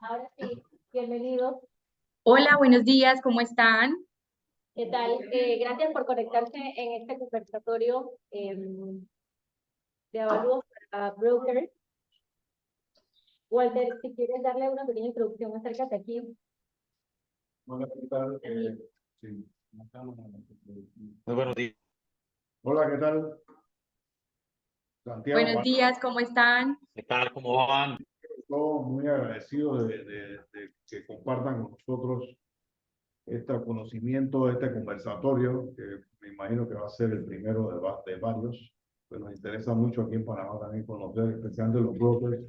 Ahora sí, bienvenidos. Hola, buenos días, ¿cómo están? ¿Qué tal? Gracias por conectarse en este conversatorio de avalúos para brokers. Walter, si quieres darle una pequeña introducción, acércate aquí. Hola, ¿qué tal? Sí. Muy buenos días. Hola, ¿qué tal? Santiago, Buenos días, ¿cómo están? ¿Qué tal? ¿Cómo van? todo muy agradecido de que compartan con nosotros este conocimiento, este conversatorio, que me imagino que va a ser el primero de varios. Pues nos interesa mucho aquí en Panamá también conocer, especialmente los brokers,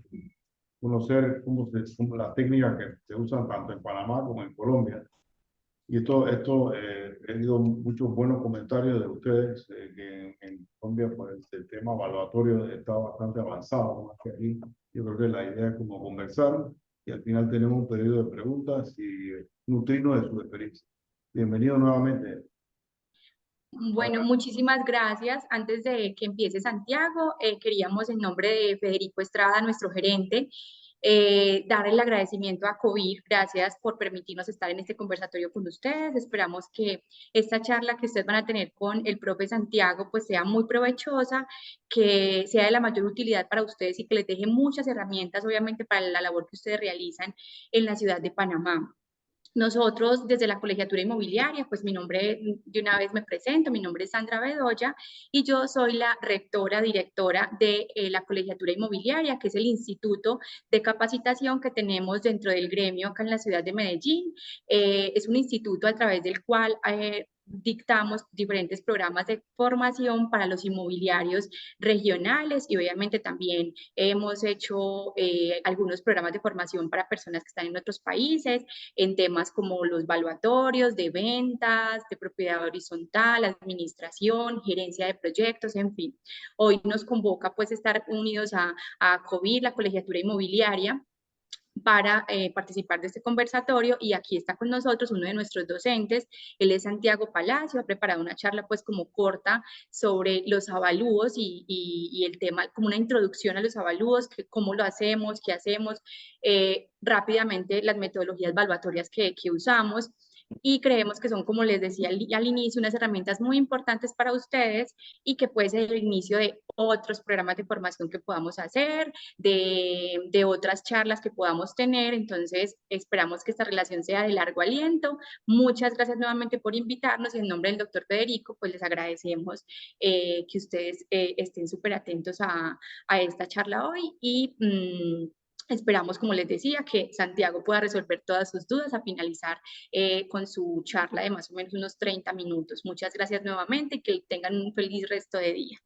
conocer cómo las técnicas que se usan tanto en Panamá como en Colombia. Y esto he tenido muchos buenos comentarios de ustedes, que en Colombia pues, el tema evaluatorio está bastante avanzado, más que aquí. Yo creo que la idea es como conversar y al final tenemos un periodo de preguntas y nutrirnos de su experiencia. Bienvenido nuevamente. Bueno, muchísimas gracias. Antes de que empiece Santiago, queríamos en nombre de Federico Estrada, nuestro gerente, dar el agradecimiento a COVID. Gracias por permitirnos estar en este conversatorio con ustedes. Esperamos que esta charla que ustedes van a tener con el profe Santiago pues sea muy provechosa, que sea de la mayor utilidad para ustedes y que les deje muchas herramientas, obviamente, para la labor que ustedes realizan en la ciudad de Panamá. Nosotros desde la Colegiatura Inmobiliaria, pues mi nombre, de una vez me presento, mi nombre es Sandra Bedoya y yo soy la rectora, directora de la Colegiatura Inmobiliaria, que es el instituto de capacitación que tenemos dentro del gremio acá en la ciudad de Medellín. Es un instituto a través del cual dictamos diferentes programas de formación para los inmobiliarios regionales y obviamente también hemos hecho algunos programas de formación para personas que están en otros países en temas como los valuatorios de ventas, de propiedad horizontal, administración, gerencia de proyectos, en fin. Hoy nos convoca pues estar unidos a COVID, la colegiatura inmobiliaria, para participar de este conversatorio y aquí está con nosotros uno de nuestros docentes, él es Santiago Palacio, ha preparado una charla pues como corta sobre los avalúos y el tema, como una introducción a los avalúos, que, cómo lo hacemos, qué hacemos, rápidamente las metodologías evaluatorias que usamos y creemos que son, como les decía al inicio, unas herramientas muy importantes para ustedes y que puede ser el inicio de otros programas de formación que podamos hacer, de otras charlas que podamos tener. Entonces, esperamos que esta relación sea de largo aliento. Muchas gracias nuevamente por invitarnos y en nombre del doctor Federico, pues les agradecemos que ustedes estén súper atentos a esta charla hoy y esperamos, como les decía, que Santiago pueda resolver todas sus dudas a finalizar con su charla de más o menos unos 30 minutos. Muchas gracias nuevamente y que tengan un feliz resto de día.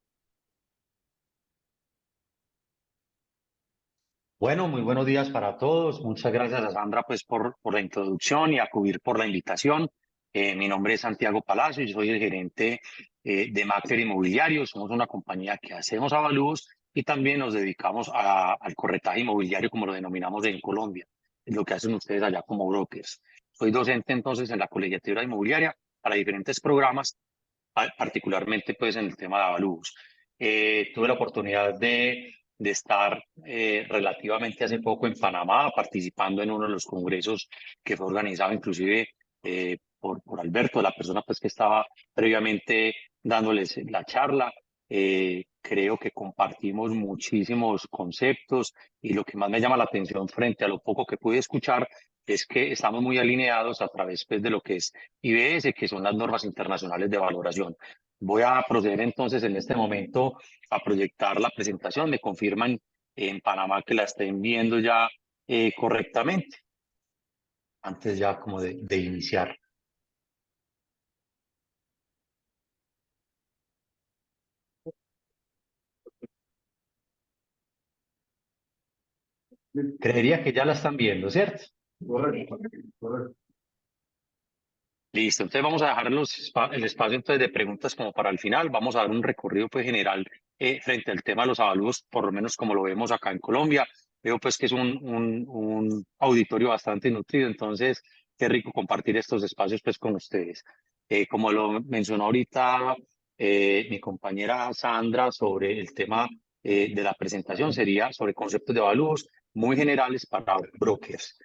Bueno, muy buenos días para todos. Muchas gracias a Sandra pues por la introducción y a Cubir por la invitación. Mi nombre es Santiago Palacio y soy el gerente de Macler Inmobiliario. Somos una compañía que hacemos avalúos y también nos dedicamos al corretaje inmobiliario, como lo denominamos en Colombia. Es lo que hacen ustedes allá como brokers. Soy docente entonces en la Colegiatura Inmobiliaria para diferentes programas, particularmente pues en el tema de avalúos. Tuve la oportunidad de estar relativamente hace poco en Panamá participando en uno de los congresos que fue organizado inclusive por Alberto, la persona pues que estaba previamente dándoles la charla. Creo que compartimos muchísimos conceptos y lo que más me llama la atención frente a lo poco que pude escuchar es que estamos muy alineados a través pues, de lo que es IBS, que son las normas internacionales de valoración. Voy a proceder entonces en este momento a proyectar la presentación. Me confirman en Panamá que la estén viendo ya correctamente, antes ya como de iniciar. Creería que ya la están viendo, ¿cierto? Correcto, correcto. Listo, entonces vamos a dejar el espacio entonces de preguntas como para el final. Vamos a dar un recorrido pues general frente al tema de los avalúos, por lo menos como lo vemos acá en Colombia. Veo pues que es un auditorio bastante nutrido, entonces qué rico compartir estos espacios pues con ustedes. Como lo mencionó ahorita mi compañera Sandra sobre el tema de la presentación, sería sobre conceptos de avalúos muy generales para brokers.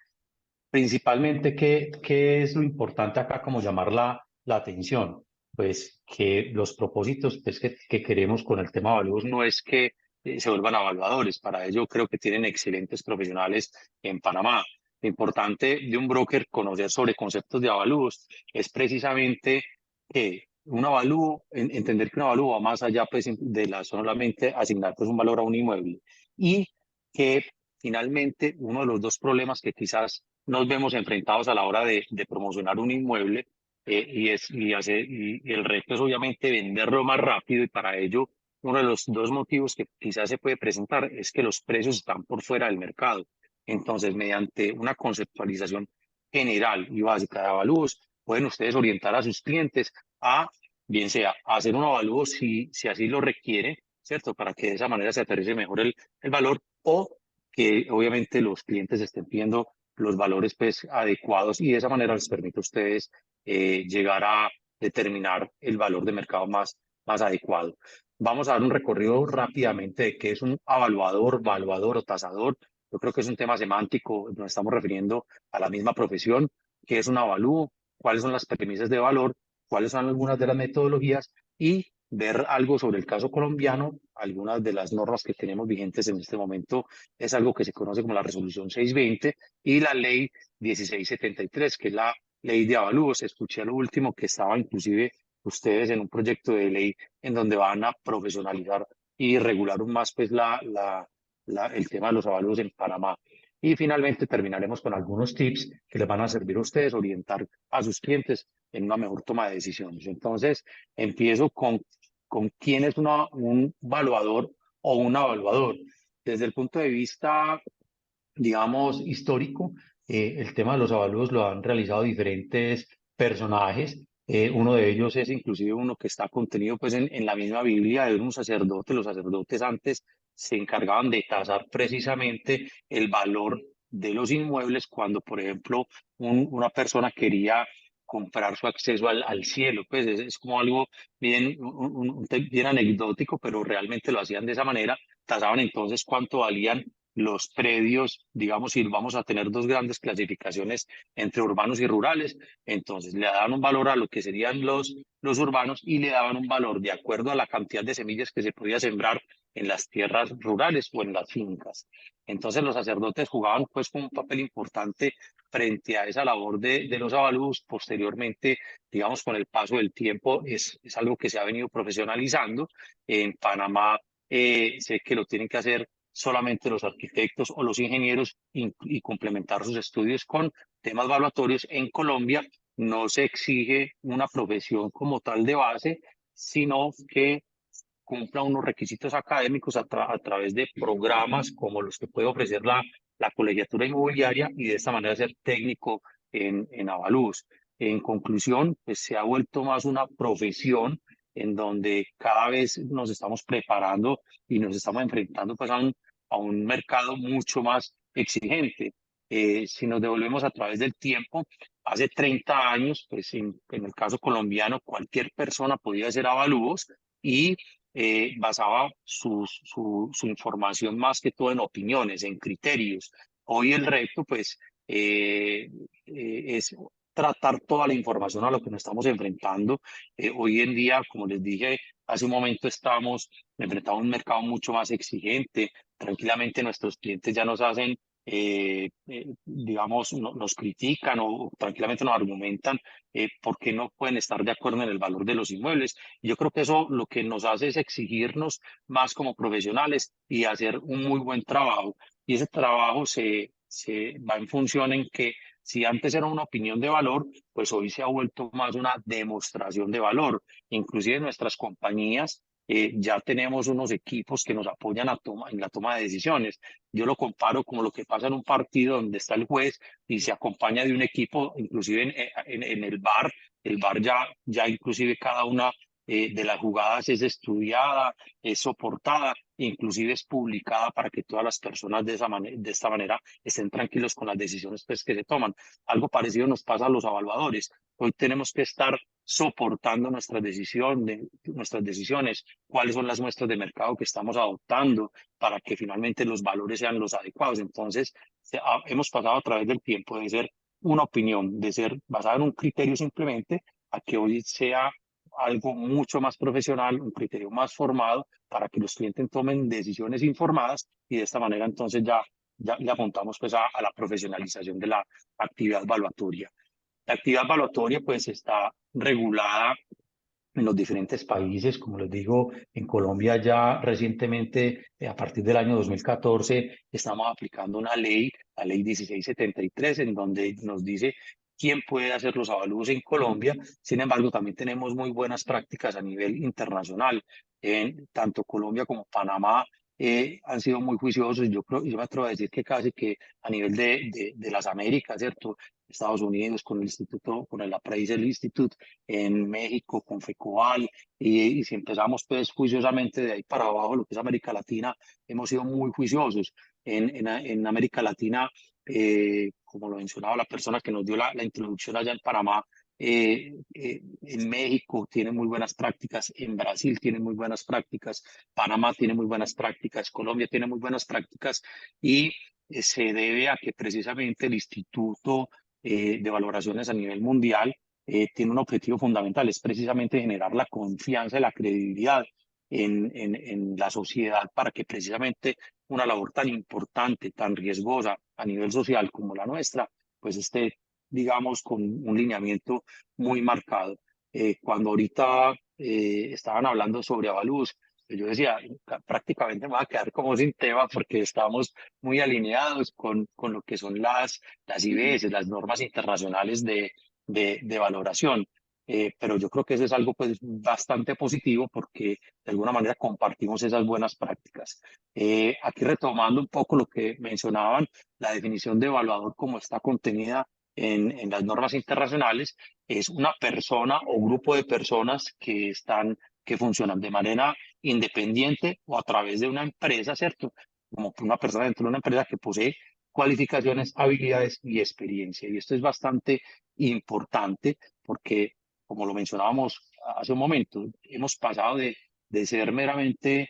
Principalmente, ¿qué es lo importante acá como llamar la atención? Pues que los propósitos pues, que queremos con el tema de avalúos no es que se vuelvan evaluadores. Para ello creo que tienen excelentes profesionales en Panamá. Lo importante de un broker conocer sobre conceptos de avalúos es precisamente que un avalúo, entender que un avalúo va más allá pues, de solamente asignar pues, un valor a un inmueble y que finalmente uno de los dos problemas que quizás nos vemos enfrentados a la hora de promocionar un inmueble y el reto es obviamente venderlo más rápido y para ello uno de los dos motivos que quizás se puede presentar es que los precios están por fuera del mercado. Entonces, mediante una conceptualización general y básica de avalúos, pueden ustedes orientar a sus clientes a, bien sea, a hacer un avalúo si así lo requiere, ¿cierto? Para que de esa manera se aterrice mejor el valor o que obviamente los clientes estén pidiendo los valores pues adecuados y de esa manera les permite a ustedes llegar a determinar el valor de mercado más adecuado. Vamos a dar un recorrido rápidamente de qué es un evaluador, valuador o tasador. Yo creo que es un tema semántico, nos estamos refiriendo a la misma profesión, qué es un avalúo, cuáles son las premisas de valor, cuáles son algunas de las metodologías y ver algo sobre el caso colombiano, algunas de las normas que tenemos vigentes en este momento es algo que se conoce como la resolución 620 y la ley 1673, que es la ley de avalúos. Escuché lo último que estaba inclusive ustedes en un proyecto de ley en donde van a profesionalizar y regular aún más pues, el tema de los avalúos en Panamá. Y finalmente terminaremos con algunos tips que les van a servir a ustedes orientar a sus clientes en una mejor toma de decisiones. Entonces, empiezo con quién es un valuador o un evaluador. Desde el punto de vista, digamos, histórico, el tema de los avalúos lo han realizado diferentes personajes. Uno de ellos es inclusive uno que está contenido pues, en la misma Biblia de un sacerdote. Los sacerdotes antes se encargaban de tasar precisamente el valor de los inmuebles cuando, por ejemplo, una persona quería comprar su acceso al cielo. Pues es como algo bien anecdótico, pero realmente lo hacían de esa manera. Tasaban entonces cuánto valían los predios, digamos, si vamos a tener dos grandes clasificaciones entre urbanos y rurales, entonces le daban un valor a lo que serían los urbanos y le daban un valor de acuerdo a la cantidad de semillas que se podía sembrar en las tierras rurales o en las fincas. Entonces los sacerdotes jugaban pues con un papel importante frente a esa labor de los avalúos. Posteriormente, digamos, con el paso del tiempo, es algo que se ha venido profesionalizando. En Panamá sé que lo tienen que hacer solamente los arquitectos o los ingenieros y complementar sus estudios con temas evaluatorios. En Colombia no se exige una profesión como tal de base, sino que cumpla unos requisitos académicos a través de programas como los que puede ofrecer la colegiatura inmobiliaria y de esta manera ser técnico en avalúos. En conclusión, pues se ha vuelto más una profesión en donde cada vez nos estamos preparando y nos estamos enfrentando pues, a un mercado mucho más exigente. Si nos devolvemos a través del tiempo, hace 30 años, pues en el caso colombiano, cualquier persona podía hacer avalúos y basaba su información más que todo en opiniones, en criterios. Hoy el reto, pues, es tratar toda la información a lo que nos estamos enfrentando. Hoy en día, como les dije, hace un momento estamos enfrentando a un mercado mucho más exigente. Tranquilamente nuestros clientes ya nos hacen digamos, nos critican o tranquilamente nos argumentan por qué no pueden estar de acuerdo en el valor de los inmuebles. Yo creo que eso lo que nos hace es exigirnos más como profesionales y hacer un muy buen trabajo. Y ese trabajo se va en función en que si antes era una opinión de valor, pues hoy se ha vuelto más una demostración de valor. Inclusive en nuestras compañías ya tenemos unos equipos que nos apoyan en la toma de decisiones. Yo lo comparo como lo que pasa en un partido donde está el juez y se acompaña de un equipo, inclusive en el VAR ya inclusive cada una de las jugadas es estudiada, es soportada, inclusive es publicada para que todas las personas de esta manera estén tranquilos con las decisiones pues, que se toman. Algo parecido nos pasa a los evaluadores. Hoy tenemos que estar soportando nuestras decisiones, cuáles son las muestras de mercado que estamos adoptando para que finalmente los valores sean los adecuados. Entonces, hemos pasado a través del tiempo de ser una opinión, de ser basada en un criterio simplemente, a que hoy sea algo mucho más profesional, un criterio más formado para que los clientes tomen decisiones informadas y de esta manera entonces ya le apuntamos pues a la profesionalización de la actividad evaluatoria. La actividad evaluatoria pues está regulada en los diferentes países. Como les digo, en Colombia ya recientemente, a partir del año 2014, estamos aplicando una ley, la ley 1673, en donde nos dice quién puede hacer los avalúos en Colombia. Sin embargo, también tenemos muy buenas prácticas a nivel internacional. En tanto Colombia como Panamá han sido muy juiciosos. Yo me atrevo a decir que casi que a nivel de las Américas, ¿cierto? Estados Unidos con el Instituto, con el Appraisal Institute, en México con FECOAL, y si empezamos pues juiciosamente de ahí para abajo, lo que es América Latina, hemos sido muy juiciosos. En América Latina, como lo mencionaba la persona que nos dio la introducción allá en Panamá, en México tiene muy buenas prácticas, en Brasil tiene muy buenas prácticas, Panamá tiene muy buenas prácticas, Colombia tiene muy buenas prácticas, y se debe a que precisamente el Instituto de Valoraciones a nivel mundial tiene un objetivo fundamental, es precisamente generar la confianza y la credibilidad en la sociedad para que precisamente una labor tan importante, tan riesgosa a nivel social como la nuestra, pues esté, digamos, con un lineamiento muy marcado. Cuando ahorita estaban hablando sobre avalúos, yo decía, prácticamente me va a quedar como sin tema porque estamos muy alineados con lo que son las IBS, las normas internacionales de valoración. Pero yo creo que eso es algo pues bastante positivo porque de alguna manera compartimos esas buenas prácticas. Aquí retomando un poco lo que mencionaban, la definición de evaluador como está contenida en las normas internacionales, es una persona o grupo de personas que funcionan de manera independiente o a través de una empresa, ¿cierto? Como una persona dentro de una empresa que posee cualificaciones, habilidades y experiencia. Y esto es bastante importante porque, como lo mencionábamos hace un momento, hemos pasado de ser meramente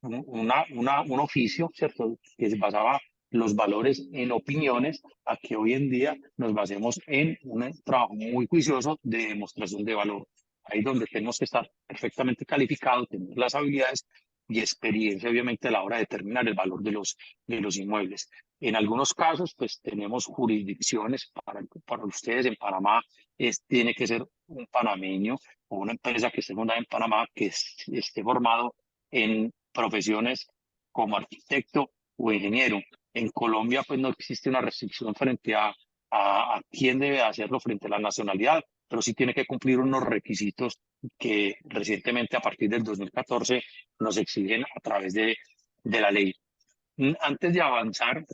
un oficio, ¿cierto? Que se basaba los valores en opiniones, a que hoy en día nos basemos en un trabajo muy juicioso de demostración de valor. Ahí donde tenemos que estar perfectamente calificados, tener las habilidades y experiencia, obviamente, a la hora de determinar el valor de los inmuebles. En algunos casos, pues tenemos jurisdicciones para ustedes. En Panamá tiene que ser un panameño o una empresa que esté fundada en Panamá, que esté formado en profesiones como arquitecto o ingeniero. En Colombia, pues no existe una restricción frente a quién debe hacerlo frente a la nacionalidad, pero sí tiene que cumplir unos requisitos que recientemente, a partir del 2014, nos exigen a través de la ley. Antes de avanzar,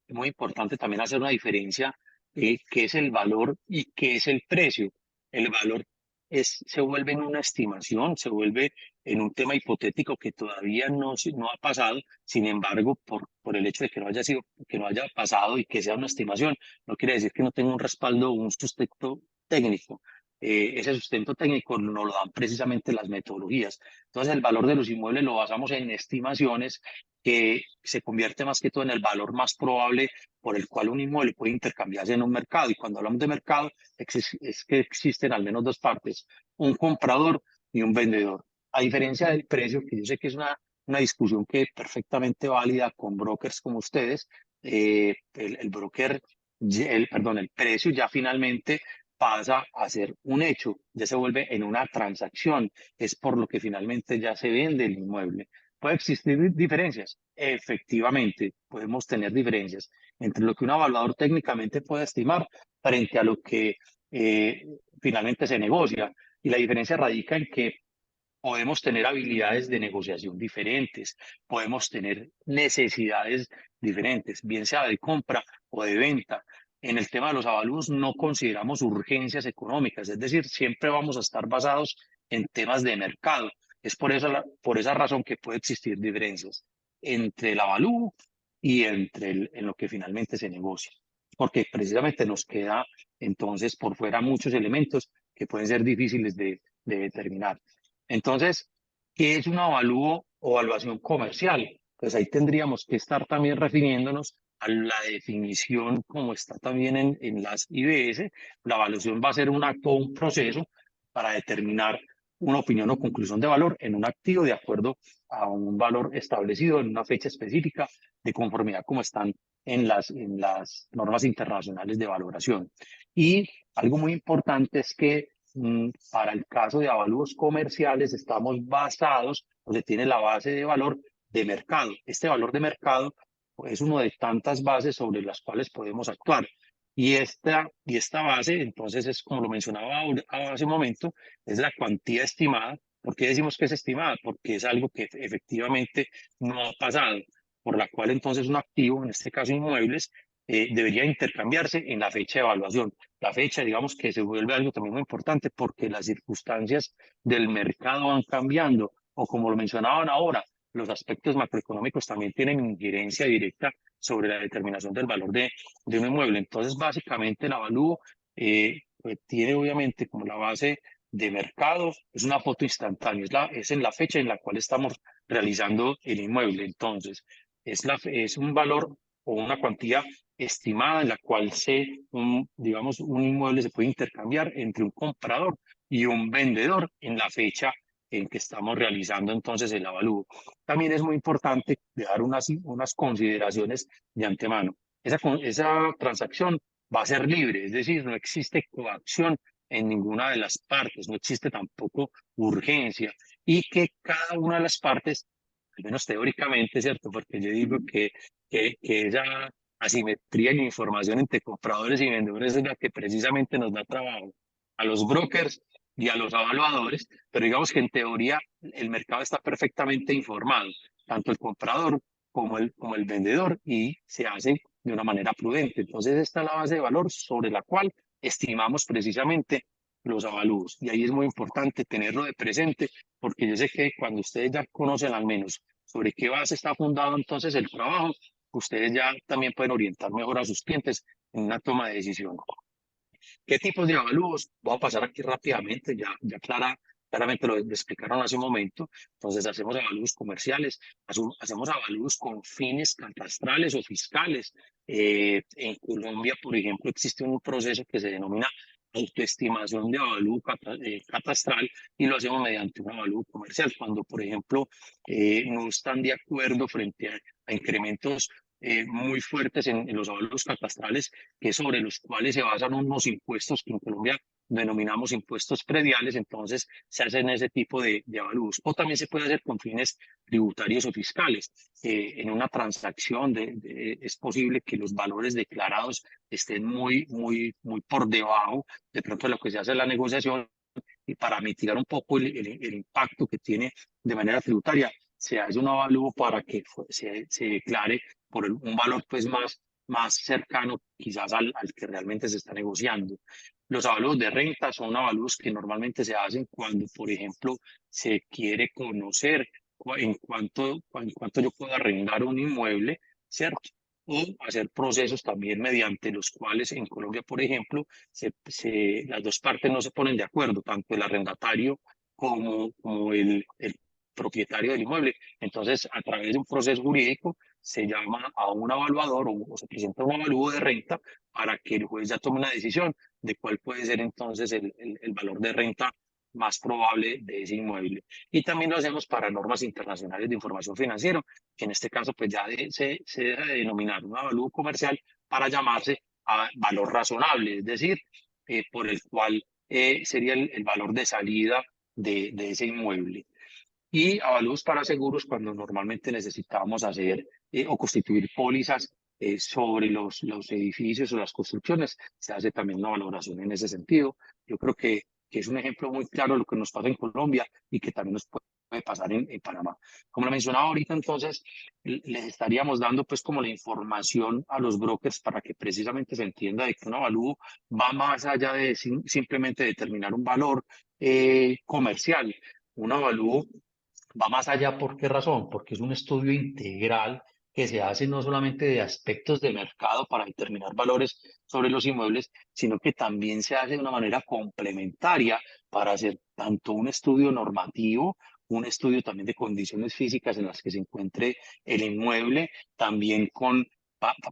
es muy importante también hacer una diferencia qué es el valor y qué es el precio. El valor se vuelve en una estimación, se vuelve en un tema hipotético que todavía no ha pasado. Sin embargo, por el hecho de que no haya sido, que no haya pasado y que sea una estimación, no quiere decir que no tenga un respaldo o un sustento técnico. Ese sustento técnico nos lo dan precisamente las metodologías. Entonces, el valor de los inmuebles lo basamos en estimaciones que se convierte más que todo en el valor más probable por el cual un inmueble puede intercambiarse en un mercado. Y cuando hablamos de mercado, es que existen al menos dos partes, un comprador y un vendedor. A diferencia del precio, que yo sé que es una discusión que es perfectamente válida con brokers como ustedes, el broker, el precio ya finalmente pasa a ser un hecho, ya se vuelve en una transacción, es por lo que finalmente ya se vende el inmueble. ¿Puede existir diferencias? Efectivamente, podemos tener diferencias entre lo que un evaluador técnicamente puede estimar frente a lo que eh, finalmente se negocia. Y la diferencia radica en que podemos tener habilidades de negociación diferentes, podemos tener necesidades diferentes, bien sea de compra o de venta. En el tema de los avalúos no consideramos urgencias económicas, es decir, siempre vamos a estar basados en temas de mercado. Es por esa razón que puede existir diferencias entre el avalúo y en lo que finalmente se negocia, porque precisamente nos queda entonces por fuera muchos elementos que pueden ser difíciles de determinar. Entonces, ¿qué es un avalúo o evaluación comercial? Pues ahí tendríamos que estar también refiriéndonos a la definición como está también en las IBS. La evaluación va a ser un acto o un proceso para determinar una opinión o conclusión de valor en un activo de acuerdo a un valor establecido en una fecha específica de conformidad como están en las normas internacionales de valoración. Y algo muy importante es que para el caso de avalúos comerciales estamos basados, o se tiene la base de valor de mercado. Este valor de mercado es uno de tantas bases sobre las cuales podemos actuar. Y esta base, entonces, es como lo mencionaba hace un momento, es la cuantía estimada. ¿Por qué decimos que es estimada? Porque es algo que efectivamente no ha pasado, por la cual entonces un activo, en este caso inmuebles, debería intercambiarse en la fecha de evaluación. La fecha, digamos que se vuelve algo también muy importante porque las circunstancias del mercado van cambiando, o como lo mencionaban ahora, los aspectos macroeconómicos también tienen injerencia directa sobre la determinación del valor de un inmueble. Entonces, básicamente, el avalúo pues, tiene obviamente como la base de mercado, es una foto instantánea, es en la fecha en la cual estamos realizando el inmueble. Entonces, es un valor o una cuantía estimada en la cual digamos, un inmueble se puede intercambiar entre un comprador y un vendedor en la fecha en que estamos realizando entonces el avalúo. También es muy importante dejar unas consideraciones de antemano. Esa transacción va a ser libre, es decir, no existe coacción en ninguna de las partes, no existe tampoco urgencia, y que cada una de las partes, al menos teóricamente, ¿cierto? Porque yo digo que esa asimetría en información entre compradores y vendedores es la que precisamente nos da trabajo a los brokers y a los evaluadores, pero digamos que en teoría el mercado está perfectamente informado, tanto el comprador como el vendedor, y se hace de una manera prudente. Entonces esta es la base de valor sobre la cual estimamos precisamente los avalúos, y ahí es muy importante tenerlo de presente, porque yo sé que cuando ustedes ya conocen al menos sobre qué base está fundado entonces el trabajo, ustedes ya también pueden orientar mejor a sus clientes en una toma de decisión. ¿Qué tipos de avalúos? Voy a pasar aquí rápidamente, ya claramente lo explicaron hace un momento. Entonces hacemos avalúos comerciales, hacemos avalúos con fines catastrales o fiscales. En Colombia, por ejemplo, existe un proceso que se denomina autoestimación de avalúo catastral, y lo hacemos mediante un avalúo comercial. Cuando, por ejemplo, no están de acuerdo frente a incrementos muy fuertes en los avalúos catastrales, que sobre los cuales se basan unos impuestos que en Colombia denominamos impuestos prediales, entonces se hacen ese tipo de avalúos. O también se puede hacer con fines tributarios o fiscales. En una transacción es posible que los valores declarados estén muy por debajo de pronto de lo que se hace en la negociación, y para mitigar un poco el impacto que tiene de manera tributaria, se hace un avalúo para que se declare por un valor pues más cercano quizás al que realmente se está negociando. Los avalúos de renta son avalúos que normalmente se hacen cuando, por ejemplo, se quiere conocer en cuánto yo puedo arrendar un inmueble, ¿cierto? O hacer procesos también mediante los cuales en Colombia, por ejemplo, las dos partes no se ponen de acuerdo, tanto el arrendatario como el propietario del inmueble. Entonces, a través de un proceso jurídico, se llama a un evaluador o se presenta un avalúo de renta para que el juez ya tome una decisión de cuál puede ser entonces el valor de renta más probable de ese inmueble. Y también lo hacemos para normas internacionales de información financiera, que en este caso pues ya se deja de denominar un avalúo comercial para llamarse a valor razonable, es decir, por el cual sería el valor de salida de ese inmueble. Y avalúos para seguros cuando normalmente necesitamos hacer o constituir pólizas sobre los edificios o las construcciones, se hace también una valoración en ese sentido. Yo creo que es un ejemplo muy claro de lo que nos pasa en Colombia y que también nos puede pasar en Panamá. Como lo mencionaba ahorita, entonces, les estaríamos dando pues como la información a los brokers para que precisamente se entienda de que un avalúo va más allá de simplemente determinar un valor comercial. Un avalúo va más allá. ¿Por qué razón? Porque es un estudio integral que se hace no solamente de aspectos de mercado para determinar valores sobre los inmuebles, sino que también se hace de una manera complementaria para hacer tanto un estudio normativo, un estudio también de condiciones físicas en las que se encuentre el inmueble, también con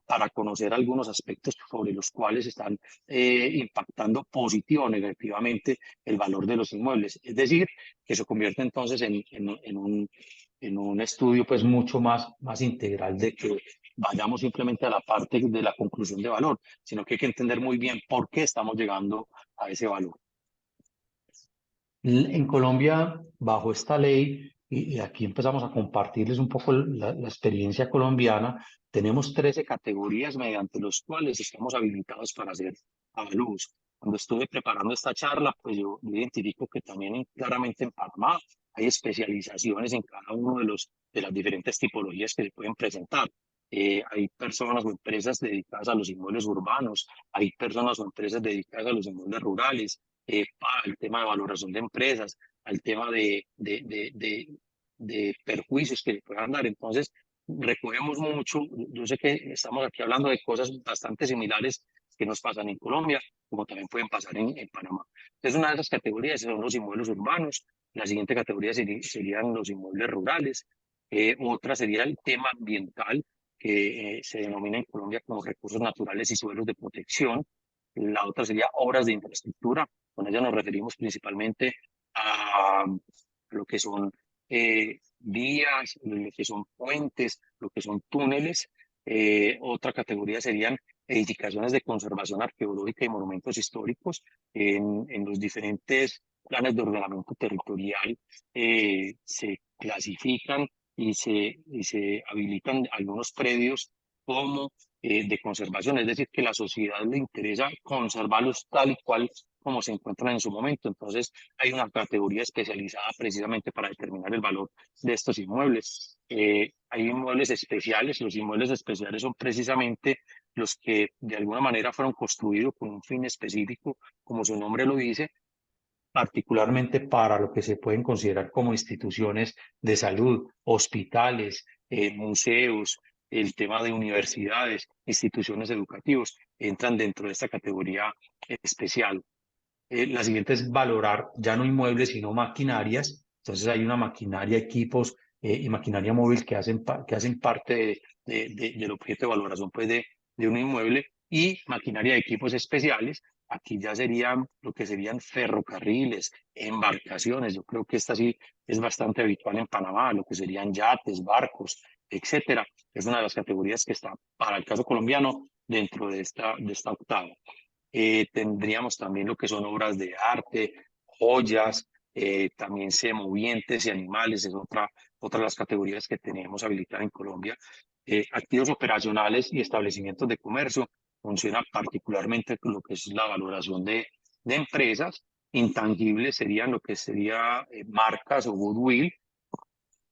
para conocer algunos aspectos sobre los cuales están impactando positivo o negativamente el valor de los inmuebles. Es decir, que se convierte entonces en un estudio pues mucho más integral, de que vayamos simplemente a la parte de la conclusión de valor, sino que hay que entender muy bien por qué estamos llegando a ese valor. En Colombia, bajo esta ley, y aquí empezamos a compartirles un poco la experiencia colombiana, tenemos 13 categorías mediante los cuales estamos habilitados para hacer avalúos. Cuando estuve preparando esta charla, pues yo identifico que también claramente en Panamá hay especializaciones en cada uno de las diferentes tipologías que se pueden presentar. Hay personas o empresas dedicadas a los inmuebles urbanos, hay personas o empresas dedicadas a los inmuebles rurales, al tema de valoración de empresas, al tema de perjuicios que le puedan dar. Entonces, recogemos mucho. Yo sé que estamos aquí hablando de cosas bastante similares que nos pasan en Colombia, como también pueden pasar en Panamá. Entonces, una de esas categorías son los inmuebles urbanos, la siguiente categoría serían los inmuebles rurales, otra sería el tema ambiental, que se denomina en Colombia como recursos naturales y suelos de protección. La otra sería obras de infraestructura. Con ella nos referimos principalmente a lo que son vías, lo que son puentes, lo que son túneles. Otra categoría serían edificaciones de conservación arqueológica y monumentos históricos. En los diferentes planes de ordenamiento territorial se clasifican y se habilitan algunos predios como de conservación, es decir, que la sociedad le interesa conservarlos tal y cual como se encuentran en su momento. Entonces, hay una categoría especializada precisamente para determinar el valor de estos inmuebles. Hay inmuebles especiales. Los inmuebles especiales son precisamente los que de alguna manera fueron construidos con un fin específico, como su nombre lo dice, particularmente para lo que se pueden considerar como instituciones de salud, hospitales, museos, el tema de universidades, instituciones educativas, entran dentro de esta categoría especial. La siguiente es valorar ya no inmuebles, sino maquinarias. Entonces hay una maquinaria, equipos y maquinaria móvil que hacen parte del objeto de valoración pues, de un inmueble, y maquinaria de equipos especiales. Aquí ya serían lo que serían ferrocarriles, embarcaciones. Yo creo que esta sí es bastante habitual en Panamá, lo que serían yates, barcos, etcétera. Es una de las categorías que está, para el caso colombiano, dentro de esta octava. Tendríamos también lo que son obras de arte, joyas, también semovientes y animales, es otra de las categorías que tenemos habilitadas en Colombia. Activos operacionales y establecimientos de comercio, funciona particularmente con lo que es la valoración de empresas. Intangibles serían lo que sería marcas o goodwill.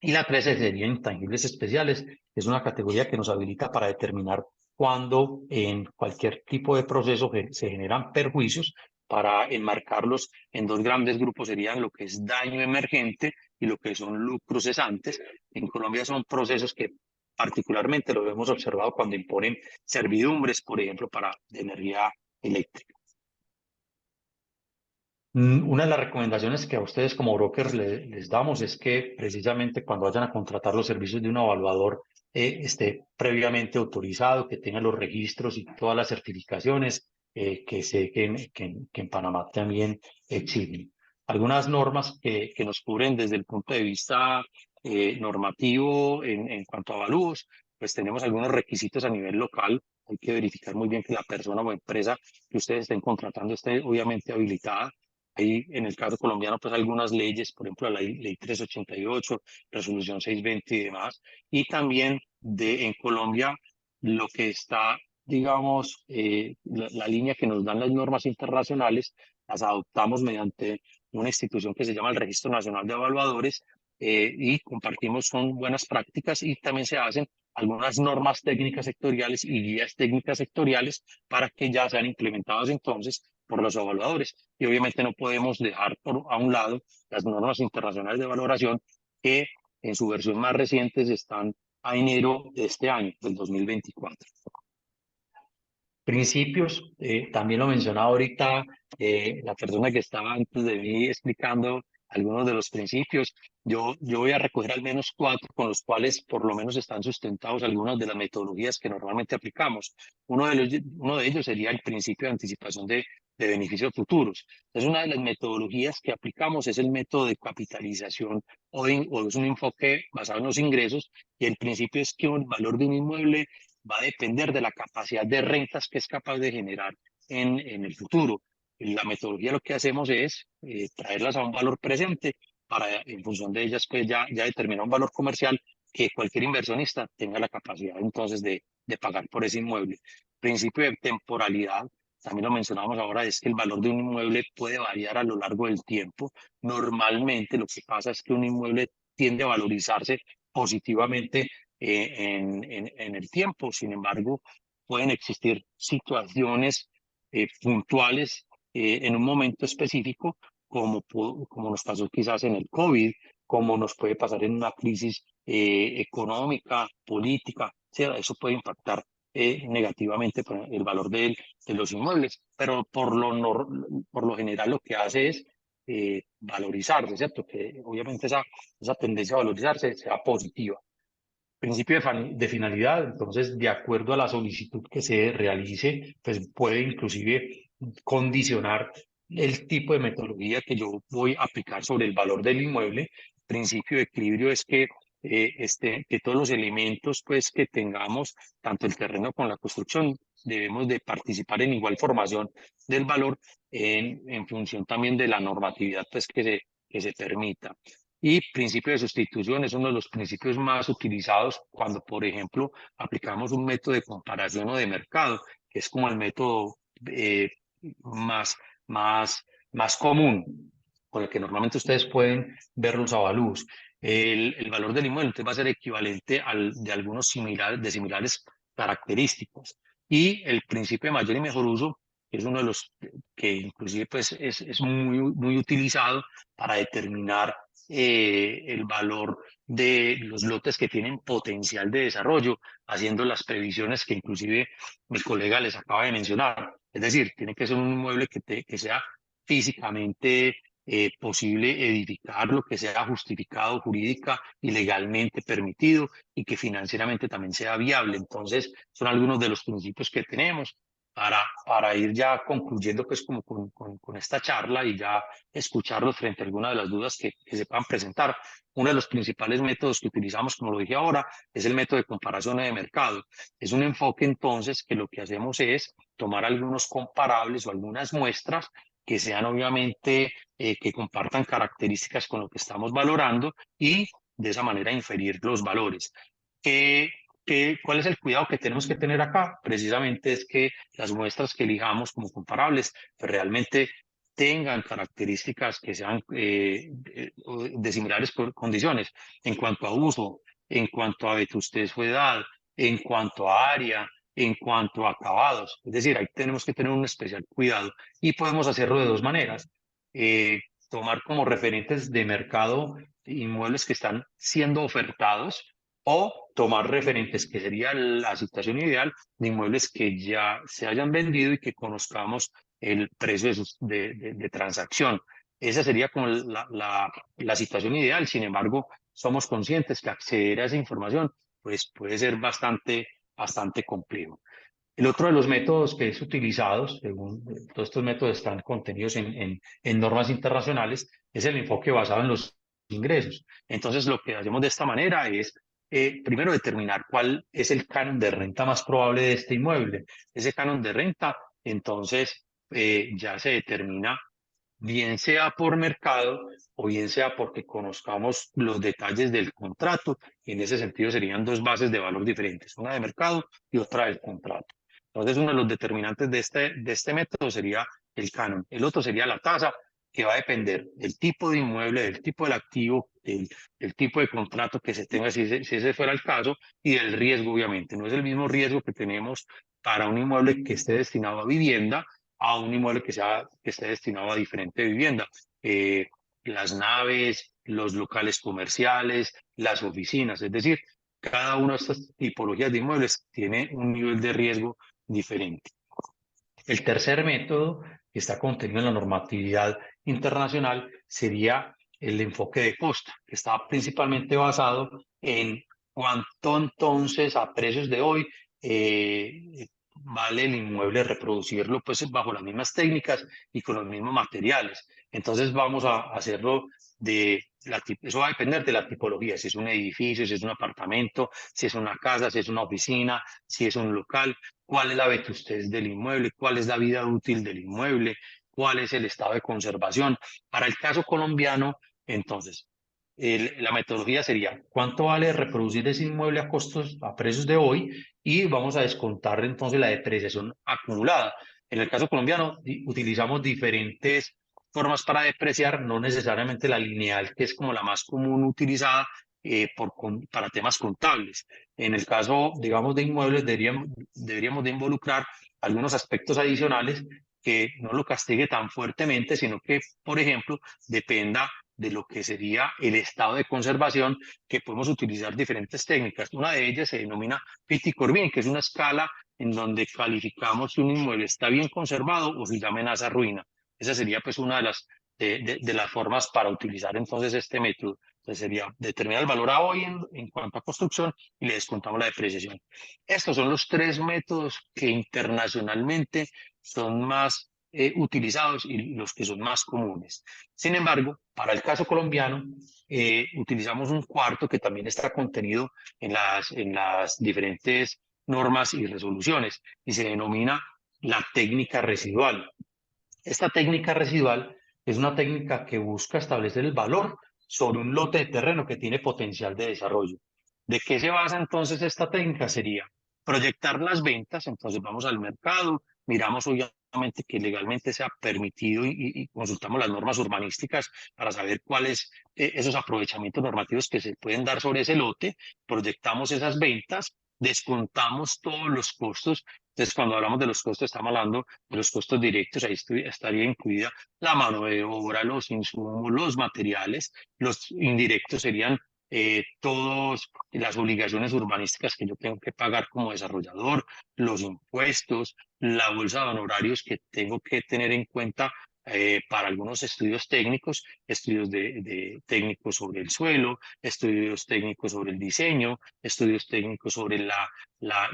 Y la 13 sería intangibles especiales, que es una categoría que nos habilita para determinar cuando en cualquier tipo de proceso se generan perjuicios, para enmarcarlos en dos grandes grupos. Serían lo que es daño emergente y lo que son lucros cesantes. En Colombia son procesos que particularmente lo hemos observado cuando imponen servidumbres, por ejemplo, para energía eléctrica. Una de las recomendaciones que a ustedes como brokers les damos es que precisamente cuando vayan a contratar los servicios de un evaluador esté previamente autorizado, que tenga los registros y todas las certificaciones que sé que en Panamá también exigen. Algunas normas que nos cubren desde el punto de vista normativo en cuanto a avalúos, pues tenemos algunos requisitos a nivel local. Hay que verificar muy bien que la persona o empresa que ustedes estén contratando esté obviamente habilitada. Hay, en el caso colombiano, pues algunas leyes, por ejemplo, la ley 388, resolución 620 y demás. Y también en Colombia, lo que está, digamos, la línea que nos dan las normas internacionales, las adoptamos mediante una institución que se llama el Registro Nacional de Evaluadores, y compartimos son buenas prácticas, y también se hacen algunas normas técnicas sectoriales y guías técnicas sectoriales para que ya sean implementadas entonces por los evaluadores. Y obviamente no podemos dejar a un lado las normas internacionales de valoración, que en su versión más reciente están a enero de este año, del 2024. Principios, también lo mencionaba ahorita la persona que estaba antes de mí explicando algunos de los principios. Yo voy a recoger al menos 4 con los cuales por lo menos están sustentados algunas de las metodologías que normalmente aplicamos. Uno de ellos sería el principio de anticipación de beneficios futuros. Entonces, una de las metodologías que aplicamos es el método de capitalización o es un enfoque basado en los ingresos, y el principio es que el valor de un inmueble va a depender de la capacidad de rentas que es capaz de generar en el futuro. La metodología lo que hacemos es traerlas a un valor presente para, en función de ellas, pues ya determinar un valor comercial que cualquier inversionista tenga la capacidad entonces de pagar por ese inmueble. Principio de temporalidad, también lo mencionamos ahora, es que el valor de un inmueble puede variar a lo largo del tiempo. Normalmente lo que pasa es que un inmueble tiende a valorizarse positivamente en el tiempo. Sin embargo, pueden existir situaciones puntuales en un momento específico, como nos pasó quizás en el COVID, como nos puede pasar en una crisis económica, política, ¿sí? Eso puede impactar negativamente el valor de los inmuebles, pero por lo general lo que hace es valorizarse, ¿cierto? Que obviamente esa tendencia a valorizarse sea positiva. Principio de finalidad, entonces, de acuerdo a la solicitud que se realice, pues puede inclusive condicionar el tipo de metodología que yo voy a aplicar sobre el valor del inmueble. Principio de equilibrio es que, que todos los elementos pues, que tengamos, tanto el terreno como la construcción, debemos de participar en igual formación del valor en función también de la normatividad pues, que se permita. Y principio de sustitución es uno de los principios más utilizados cuando, por ejemplo, aplicamos un método de comparación o de mercado, que es como el método más, más común, con el que normalmente ustedes pueden ver los avalúos. El valor del inmueble entonces va a ser equivalente al de algunos similares características. Y el principio de mayor y mejor uso es uno de los que inclusive pues, es muy utilizado para determinar el valor de los lotes que tienen potencial de desarrollo, haciendo las previsiones que inclusive mi colega les acaba de mencionar. Es decir, tiene que ser un inmueble que sea físicamente posible edificarlo, que sea justificado jurídica y legalmente permitido, y que financieramente también sea viable. Entonces, son algunos de los principios que tenemos para ir ya concluyendo pues como con esta charla y ya escucharlos frente a alguna de las dudas que se puedan presentar. Uno de los principales métodos que utilizamos, como lo dije ahora, es el método de comparación de mercado. Es un enfoque entonces que lo que hacemos es tomar algunos comparables o algunas muestras que sean obviamente que compartan características con lo que estamos valorando, y de esa manera inferir los valores. ¿Cuál es el cuidado que tenemos que tener acá? Precisamente es que las muestras que elijamos como comparables pues realmente tengan características que sean de similares condiciones en cuanto a uso, en cuanto a vetustez o edad, en cuanto a área, en cuanto a acabados. Es decir, ahí tenemos que tener un especial cuidado, y podemos hacerlo de dos maneras. Tomar como referentes de mercado inmuebles que están siendo ofertados, o tomar referentes, que sería la situación ideal, de inmuebles que ya se hayan vendido y que conozcamos el precio de transacción. Esa sería como la situación ideal. Sin embargo, somos conscientes que acceder a esa información pues, puede ser bastante complejo. El otro de los métodos que es utilizado, según todos estos métodos están contenidos en normas internacionales, es el enfoque basado en los ingresos. Entonces, lo que hacemos de esta manera es, primero, determinar cuál es el canon de renta más probable de este inmueble. Ese canon de renta, entonces, ya se determina, bien sea por mercado o bien sea porque conozcamos los detalles del contrato, y en ese sentido serían dos bases de valor diferentes, una de mercado y otra del contrato. Entonces, uno de los determinantes de este método sería el canon. El otro sería la tasa, que va a depender del tipo de inmueble, del tipo del activo, del tipo de contrato que se tenga, si ese fuera el caso, y del riesgo, obviamente. No es el mismo riesgo que tenemos para un inmueble que esté destinado a vivienda a un inmueble que esté destinado a diferente vivienda. Las naves, los locales comerciales, las oficinas, es decir, cada una de estas tipologías de inmuebles tiene un nivel de riesgo diferente. El tercer método, que está contenido en la normatividad internacional, sería el enfoque de costo, que está principalmente basado en cuánto entonces a precios de hoy vale el inmueble reproducirlo pues bajo las mismas técnicas y con los mismos materiales. Entonces vamos a hacerlo eso va a depender de la tipología, si es un edificio, si es un apartamento, si es una casa, si es una oficina, si es un local, cuál es la vetustez del inmueble, cuál es la vida útil del inmueble, cuál es el estado de conservación. Para el caso colombiano, entonces, la metodología sería cuánto vale reproducir ese inmueble a costos, a precios de hoy, y vamos a descontar entonces la depreciación acumulada. En el caso colombiano, utilizamos diferentes formas para depreciar, no necesariamente la lineal, que es como la más común utilizada para temas contables. En el caso, digamos, de inmuebles, deberíamos de involucrar algunos aspectos adicionales que no lo castigue tan fuertemente, sino que, por ejemplo, dependa de lo que sería el estado de conservación, que podemos utilizar diferentes técnicas. Una de ellas se denomina Pitti-Corbin, que es una escala en donde calificamos si un inmueble está bien conservado o si ya amenaza ruina. Esa sería pues una de las formas para utilizar entonces este método. Entonces sería determinar el valor a hoy en cuanto a construcción y le descontamos la depreciación. Estos son los tres métodos que internacionalmente son más utilizados y los que son más comunes. Sin embargo, para el caso colombiano, utilizamos un cuarto que también está contenido en las diferentes normas y resoluciones y se denomina la técnica residual. Esta técnica residual es una técnica que busca establecer el valor sobre un lote de terreno que tiene potencial de desarrollo. ¿De qué se basa entonces esta técnica? Sería proyectar las ventas, entonces vamos al mercado, miramos obviamente que legalmente sea permitido y consultamos las normas urbanísticas para saber cuáles esos aprovechamientos normativos que se pueden dar sobre ese lote, proyectamos esas ventas, descontamos todos los costos. Entonces, cuando hablamos de los costos, estamos hablando de los costos directos, ahí estaría incluida la mano de obra, los insumos, los materiales. Los indirectos serían todas las obligaciones urbanísticas que yo tengo que pagar como desarrollador, los impuestos, la bolsa de honorarios que tengo que tener en cuenta para algunos estudios técnicos, estudios de técnicos sobre el suelo, estudios técnicos sobre el diseño, estudios técnicos sobre la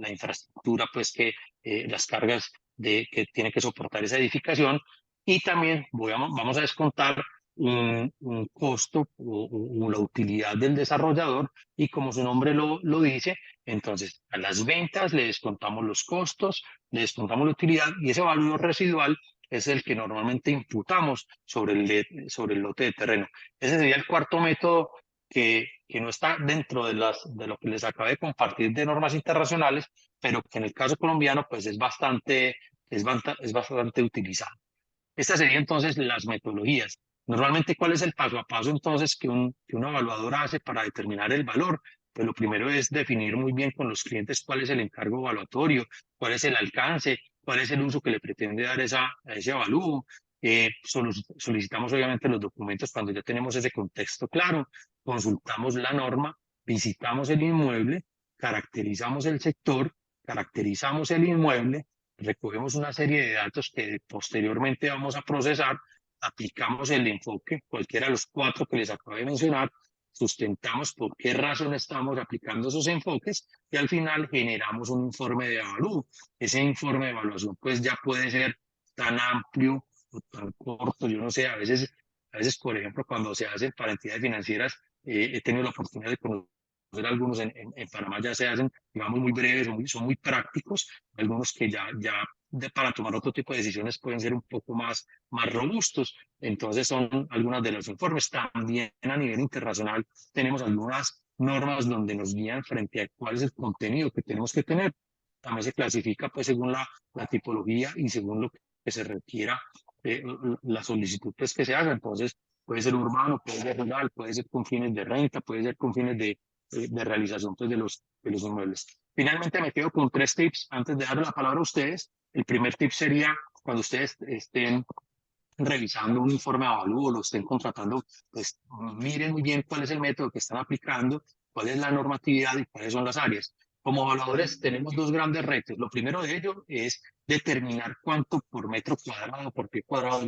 infraestructura, pues que las cargas que tiene que soportar esa edificación, y también vamos a descontar un costo o la utilidad del desarrollador, y como su nombre lo dice, entonces a las ventas le descontamos los costos, le descontamos la utilidad, y ese valor residual es el que normalmente imputamos sobre el lote de terreno. Ese sería el cuarto método que no está dentro de lo que les acabé de compartir de normas internacionales, pero que en el caso colombiano pues es bastante utilizado. Estas serían entonces las metodologías. Normalmente, ¿cuál es el paso a paso entonces que un evaluador hace para determinar el valor? Pues lo primero es definir muy bien con los clientes cuál es el encargo evaluatorio, cuál es el alcance, cuál es el uso que le pretende dar a ese avalúo. Solicitamos obviamente los documentos cuando ya tenemos ese contexto claro, consultamos la norma, visitamos el inmueble, caracterizamos el sector, caracterizamos el inmueble, recogemos una serie de datos que posteriormente vamos a procesar, aplicamos el enfoque, cualquiera de los cuatro que les acabo de mencionar, sustentamos por qué razón estamos aplicando esos enfoques y al final generamos un informe de avalúo. Ese informe de evaluación pues ya puede ser tan amplio o tan corto, yo no sé, a veces, por ejemplo, cuando se hacen para entidades financieras, he tenido la oportunidad de conocer algunos en Panamá, ya se hacen, digamos, muy breves, son muy prácticos, algunos que ya para tomar otro tipo de decisiones pueden ser un poco más robustos. Entonces son algunas de los informes. También a nivel internacional tenemos algunas normas donde nos guían frente a cuál es el contenido que tenemos que tener. También se clasifica pues según la tipología y según lo que se requiera, la solicitud pues que se haga. Entonces puede ser urbano, puede ser rural, puede ser con fines de renta, puede ser con fines de realización pues, de los inmuebles. Finalmente me quedo con 3 tips antes de darle la palabra a ustedes. El primer tip sería cuando ustedes estén revisando un informe de avalúo, lo estén contratando, pues miren muy bien cuál es el método que están aplicando, cuál es la normatividad y cuáles son las áreas. Como evaluadores tenemos 2 grandes retos. Lo primero de ello es determinar cuánto por metro cuadrado, por pie cuadrado,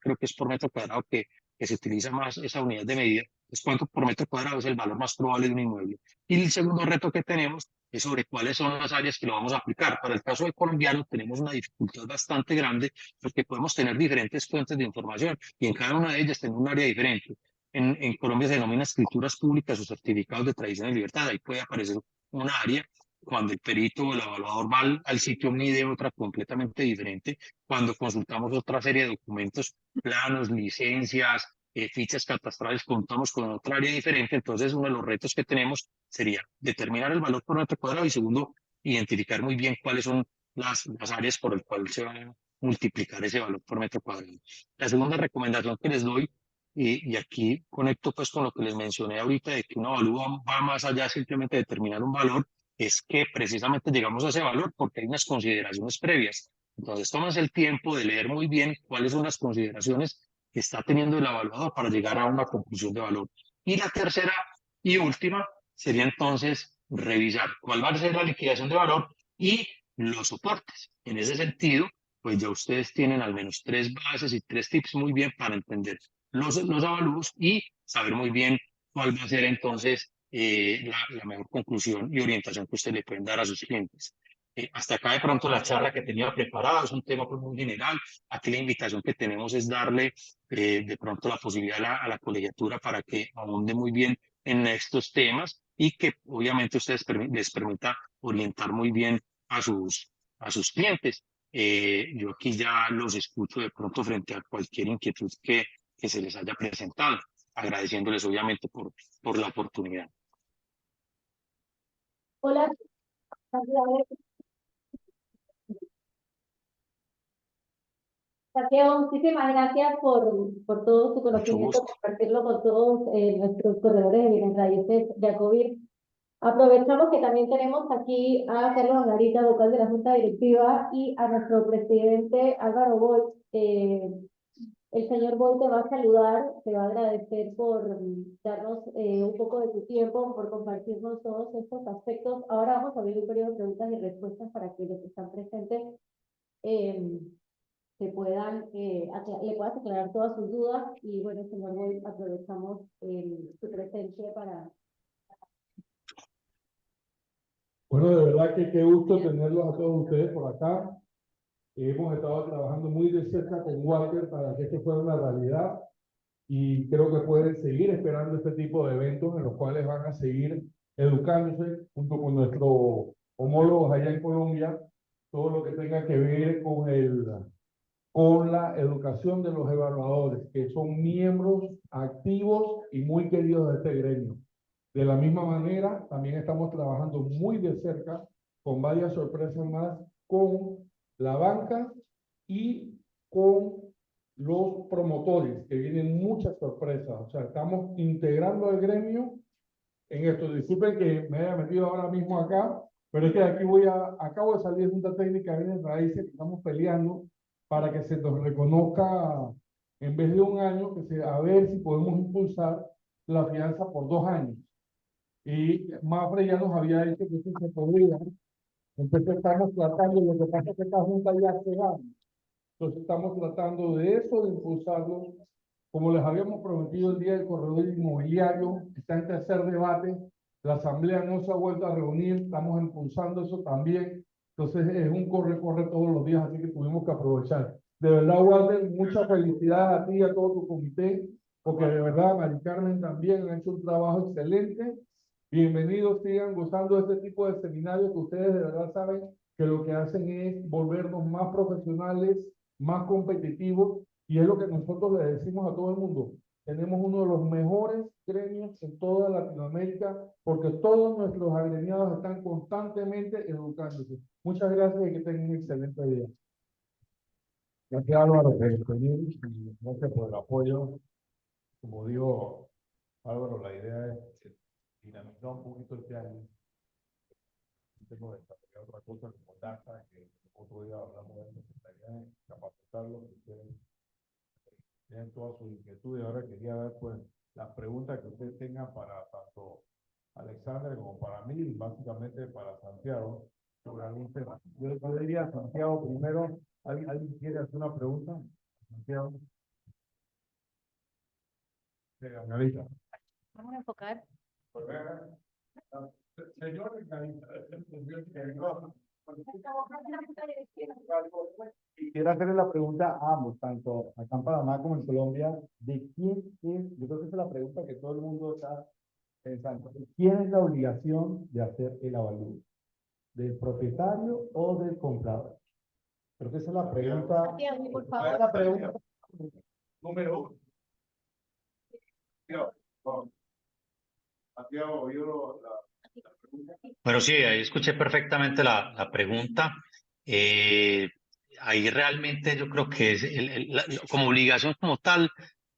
creo que es por metro cuadrado que que se utiliza más esa unidad de medida, es cuánto por metro cuadrado es el valor más probable de un inmueble. Y el segundo reto que tenemos es sobre cuáles son las áreas que lo vamos a aplicar. Para el caso del colombiano tenemos una dificultad bastante grande porque podemos tener diferentes fuentes de información y en cada una de ellas tenemos un área diferente. En Colombia se denomina escrituras públicas o certificados de tradición y libertad. Ahí puede aparecer un área. Cuando el perito o el evaluador va al sitio, mide otra completamente diferente. Cuando consultamos otra serie de documentos, planos, licencias, fichas catastrales, contamos con otra área diferente. Entonces, uno de los retos que tenemos sería determinar el valor por metro cuadrado y segundo, identificar muy bien cuáles son las áreas por el cual se va a multiplicar ese valor por metro cuadrado. La segunda recomendación que les doy, y aquí conecto pues con lo que les mencioné ahorita, de que un avalúo va más allá de simplemente determinar un valor, es que precisamente llegamos a ese valor porque hay unas consideraciones previas. Entonces, tómense el tiempo de leer muy bien cuáles son las consideraciones que está teniendo el evaluador para llegar a una conclusión de valor. Y la tercera y última sería entonces revisar cuál va a ser la liquidación de valor y los soportes. En ese sentido, pues ya ustedes tienen al menos 3 bases y 3 tips muy bien para entender los avalúos y saber muy bien cuál va a ser entonces la mejor conclusión y orientación que ustedes le pueden dar a sus clientes. Hasta acá de pronto la charla que tenía preparada es un tema pues, muy general. Aquí la invitación que tenemos es darle de pronto la posibilidad a la colegiatura para que ahonde muy bien en estos temas y que obviamente ustedes les permita orientar muy bien a sus clientes. Yo aquí ya los escucho de pronto frente a cualquier inquietud que se les haya presentado, agradeciéndoles obviamente por la oportunidad. Hola, Santiago, muchísimas gracias por todo su Mucho conocimiento, gusto. compartirlo con todos nuestros corredores de bienes raíces de ACOVIR. Aprovechamos que también tenemos aquí a Carlos Angarita, vocal de la Junta Directiva, y a nuestro presidente Álvaro Boy. El señor Boy te va a saludar, te va a agradecer por darnos un poco de tu tiempo, por compartirnos todos estos aspectos. Ahora vamos a abrir un periodo de preguntas y respuestas para que los que están presentes se puedan, le puedas aclarar todas sus dudas. Y bueno, señor Boy, aprovechamos su presencia para... Bueno, de verdad que qué gusto tenerlos a todos ustedes por acá. Hemos estado trabajando muy de cerca con Walter para que esto fuera una realidad y creo que pueden seguir esperando este tipo de eventos en los cuales van a seguir educándose junto con nuestros homólogos allá en Colombia, todo lo que tenga que ver con la educación de los evaluadores, que son miembros activos y muy queridos de este gremio. De la misma manera, también estamos trabajando muy de cerca con varias sorpresas más con la banca y con los promotores, que vienen muchas sorpresas. O sea, estamos integrando al gremio en esto. Disculpen que me haya metido ahora mismo acá, pero es que aquí acabo de salir de Junta Técnica de Bienes Raíces, que estamos peleando para que se nos reconozca en vez de un año, a ver si podemos impulsar la fianza por 2 años. Y Mafre ya nos había dicho que sí se podría. Entonces estamos tratando, lo que pasa es que esta junta ya se va. Entonces estamos tratando de eso, de impulsarlos. Como les habíamos prometido el día del corredor inmobiliario, está en tercer debate. La asamblea no se ha vuelto a reunir, estamos impulsando eso también. Entonces es un corre todos los días, así que tuvimos que aprovechar. De verdad, Walter, muchas felicidades a ti y a todo tu comité, porque de verdad, Mari Carmen también ha hecho un trabajo excelente. Bienvenidos, sigan gozando de este tipo de seminarios que ustedes de verdad saben que lo que hacen es volvernos más profesionales, más competitivos, y es lo que nosotros le decimos a todo el mundo. Tenemos uno de los mejores gremios en toda Latinoamérica porque todos nuestros agremiados están constantemente educándose. Muchas gracias y que tengan un excelente día. Gracias, Álvaro, por venir. Gracias por el apoyo. Como digo, Álvaro, la idea es dinamizar un poquito este año. Tengo que desarrollar otra cosa como data, que otro día hablamos de eso, que estaría capacitarlos, que ustedes tienen todas sus inquietudes. Ahora quería ver pues las preguntas que ustedes tengan para tanto Alexandre como para mí, y básicamente para Santiago, sobre algún tema. Yo diría a Santiago primero. ¿Alguien quiere hacer una pregunta? Santiago. Angelita. Vamos a enfocar. Señor Angelita, Quisiera hacerle la pregunta a ambos, tanto acá en Panamá como en Colombia, de quién es, yo creo que esa es la pregunta que todo el mundo está pensando, ¿quién es la obligación de hacer el avalúo? ¿Del propietario o del comprador? Creo que esa es la pregunta. Santiago, por Esa favor. es la pregunta. Número 1. Santiago, yo la pregunta. Bueno, sí, ahí escuché perfectamente la pregunta. Ahí realmente yo creo que es como obligación como tal,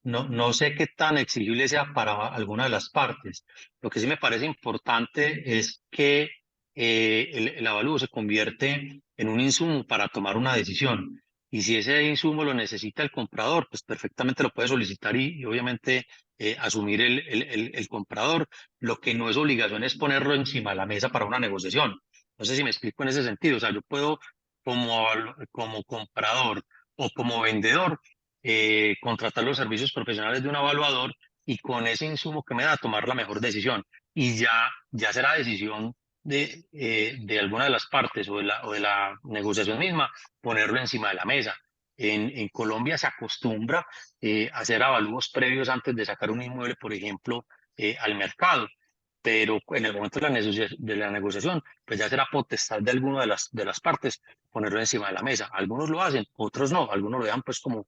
no sé qué tan exigible sea para alguna de las partes. Lo que sí me parece importante es que el avalúo se convierte en un insumo para tomar una decisión. Y si ese insumo lo necesita el comprador, pues perfectamente lo puede solicitar y obviamente asumir el comprador. Lo que no es obligación es ponerlo encima de la mesa para una negociación. No sé si me explico en ese sentido. O sea, yo puedo como comprador o como vendedor contratar los servicios profesionales de un evaluador y con ese insumo que me da tomar la mejor decisión. Y ya será decisión de alguna de las partes o de la negociación misma ponerlo encima de la mesa. En Colombia se acostumbra hacer avalúos previos antes de sacar un inmueble, por ejemplo, al mercado, pero en el momento de la negociación, pues ya será potestad de alguna de las partes ponerlo encima de la mesa. Algunos lo hacen, otros no, algunos lo dejan pues como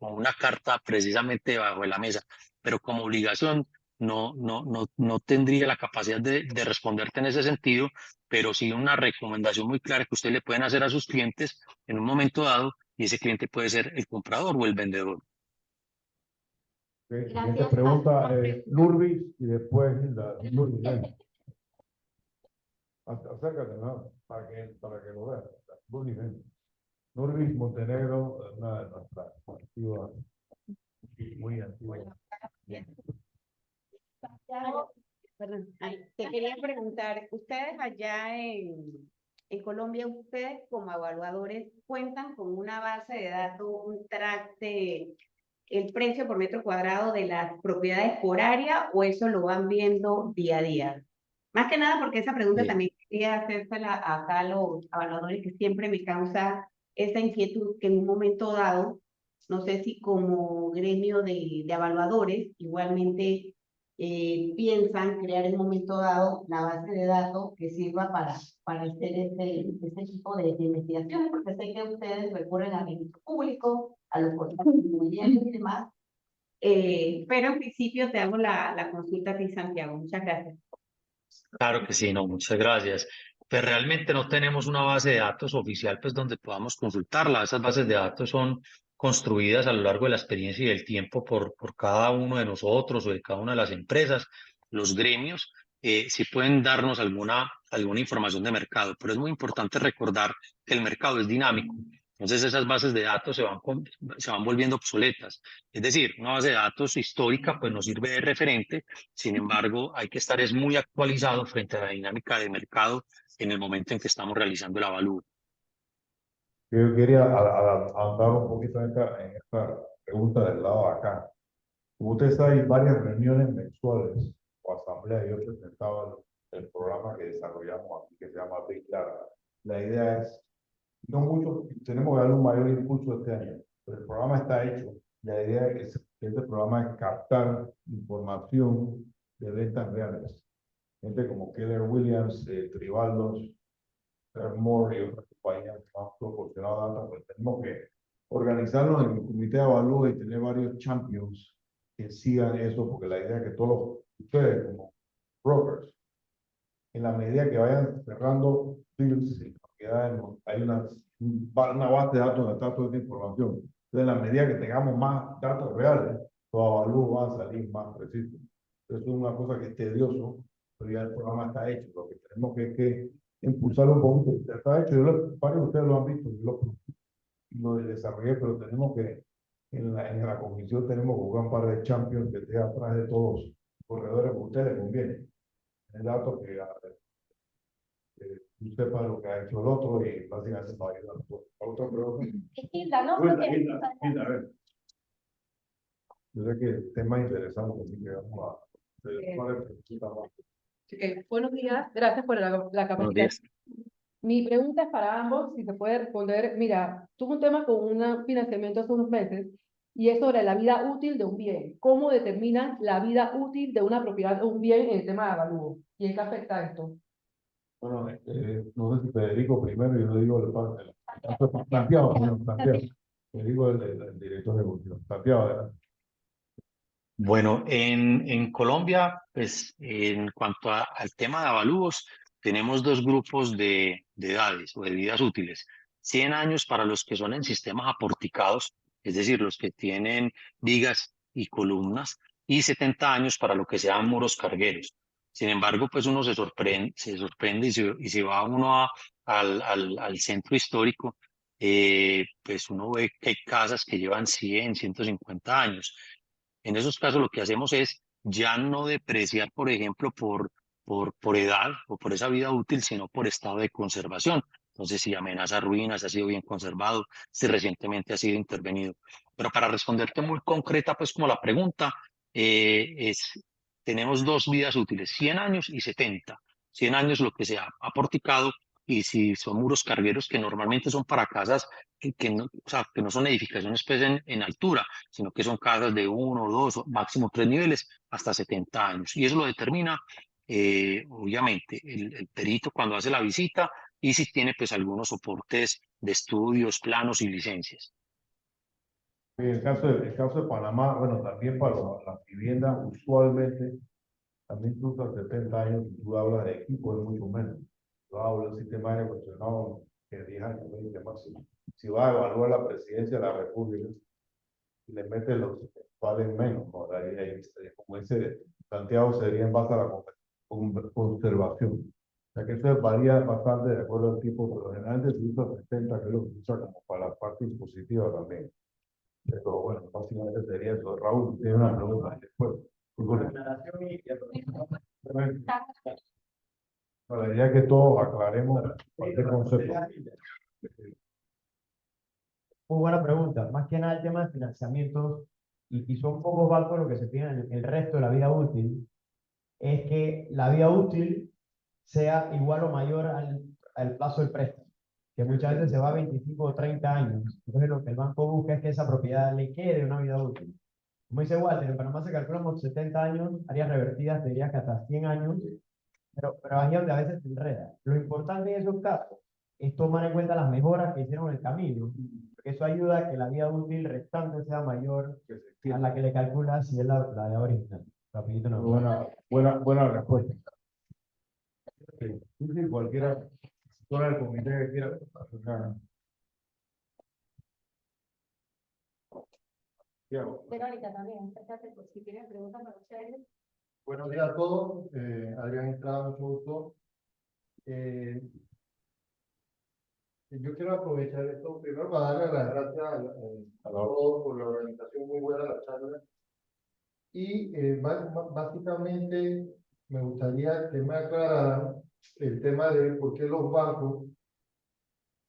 una carta precisamente debajo de la mesa, pero como obligación no tendría la capacidad de responderte en ese sentido, pero sí una recomendación muy clara que ustedes le pueden hacer a sus clientes en un momento dado, y ese cliente puede ser el comprador o el vendedor. Siguiente Gracias. pregunta, Lurbis y después Hilda. Lurbis, ven. Acércate, ¿no? Para que lo vean. Lurbis, ven. Lurbis Montenegro, una de nuestras antiguas, muy antiguas. Santiago, perdón. Te quería preguntar, ustedes allá en Colombia, ustedes como evaluadores cuentan con una base de datos, un track de el precio por metro cuadrado de las propiedades por área, o eso lo van viendo día a día. Más que nada porque esa pregunta también quería hacérsela acá a los evaluadores, que siempre me causa esa inquietud que en un momento dado, no sé si como gremio de evaluadores, igualmente piensan crear en un momento dado la base de datos que sirva para hacer este tipo de investigaciones, porque sé que ustedes recurren a registro público, a los portales inmobiliarios y demás, pero en principio te hago la consulta a ti, Santiago. Muchas gracias. Claro que sí, no, muchas gracias. Pues realmente no tenemos una base de datos oficial pues donde podamos consultarla. Esas bases de datos son construidas a lo largo de la experiencia y del tiempo por cada uno de nosotros o de cada una de las empresas. Los gremios sí pueden darnos alguna información de mercado, pero es muy importante recordar que el mercado es dinámico. Entonces esas bases de datos se van volviendo obsoletas. Es decir, una base de datos histórica pues nos sirve de referente. Sin embargo, hay que estar muy actualizado frente a la dinámica de mercado en el momento en que estamos realizando el avalúo. Yo quería ahondar un poquito en esta pregunta del lado de acá. Como ustedes saben, hay varias reuniones mensuales o asambleas. Yo presentaba el programa que desarrollamos aquí, que se llama Big Data. La idea es, no mucho, tenemos que darle un mayor impulso este año, pero el programa está hecho. La idea es que este programa es captar información de ventas reales. Gente como Keller Williams, Tribaldos, Moore y otras compañías que han proporcionado data, pues tenemos que organizarnos en el comité de avalúo y tener varios champions que sigan eso, porque la idea es que todos ustedes como brokers, en la medida que vayan cerrando deals y propiedades, hay una base de datos donde está toda esta información. Entonces, en la medida que tengamos más datos reales, los avalúos van a salir más precisos. Eso es una cosa que es tedioso, pero ya el programa está hecho. Lo que tenemos que impulsarlo un poquito. Está hecho, varios de ustedes lo han visto, yo lo desarrollé, pero tenemos que, en la comisión tenemos que jugar un par de champions que estén atrás de todos los corredores que a ustedes les conviene. El dato que tú sepas lo que ha hecho el otro y básicamente nos ayuda a todos. ¿Otra pregunta? Hilda, ¿no? Hilda, a ver. Yo sé que el tema es interesante, así que vamos a... ¿Cuál es la pregunta más? Buenos días, gracias por la Buenos capacitación. días. Mi pregunta es para ambos, si se puede responder. Mira, tuve un tema con un financiamiento hace unos meses y es sobre la vida útil de un bien. ¿Cómo determinan la vida útil de una propiedad o un bien en el tema de avalúo? ¿Y en qué afecta esto? Bueno, no sé si Federico primero, yo le digo Santiago, perdón, Santiago. Federico es el director ejecutivo. Santiago, adelante. Bueno, en Colombia, pues en cuanto al tema de avalúos, tenemos dos grupos de edades o de vidas útiles. 100 años para los que son en sistemas aporticados, es decir, los que tienen vigas y columnas, y 70 años para lo que sean muros cargueros. Sin embargo, pues uno se sorprende y se va uno al centro histórico, pues uno ve que hay casas que llevan 100, 150 años. En esos casos lo que hacemos es ya no depreciar, por ejemplo, por edad o por esa vida útil, sino por estado de conservación. Entonces, si amenaza ruinas, ha sido bien conservado, si recientemente ha sido intervenido. Pero para responderte muy concreta, pues como la pregunta, tenemos dos vidas útiles, 100 años y 70. 100 años lo que se ha aporticado y si son muros cargueros que normalmente son para casas que no, o sea, que no son edificaciones pues en altura, sino que son casas de 1, 2, o máximo 3 niveles, hasta 70 años. Y eso lo determina, obviamente, el perito cuando hace la visita y si tiene pues algunos soportes de estudios, planos y licencias. En el caso de Panamá, bueno, también para las viviendas, usualmente, también tú a 70 años, si tú hablas de equipo, es mucho menos. Yo hablo del sistema de aire acondicionado, que 10 años, 20 máximo. Si vas a evaluar la presidencia de la República, le metes los valen menos, ¿no? Como dice Santiago, sería en base a la conservación. O sea que eso varía bastante de acuerdo al tipo, pero generalmente se usa 70, que es lo que se usa como para la parte impositiva también. Pero bueno, básicamente sería eso. Raúl, tiene una pregunta después. Bueno, la idea es que todos aclaremos cualquier concepto. Muy buena pregunta. Más que nada el tema de financiamientos, y son pocos bancos los que se tienen el resto de la vida útil, es que la vida útil sea igual o mayor al plazo del préstamo, que muchas veces se va a 25 o 30 años. Entonces lo que el banco busca es que esa propiedad le quede una vida útil. Como dice Walter, en Panamá se calculan por 70 años, áreas revertidas, te diría que hasta 100 años, pero ahí es donde a veces se enreda. Lo importante en esos casos es tomar en cuenta las mejoras que hicieron en el camino, porque eso ayuda a que la vida útil restante sea mayor a la que le calculas si es la edad original. Rapidito, no. Buena respuesta. Sí, sí, cualquiera, fuera del comité que quiera. Verónica también, acércate, por si tienes preguntas para ustedes. Buenos días a todos. Adrián Estrada, mucho gusto. Yo quiero aprovechar esto primero para darle las gracias a todos por la organización, muy buena la charla. Y básicamente me gustaría que me aclararan el tema de por qué los bancos,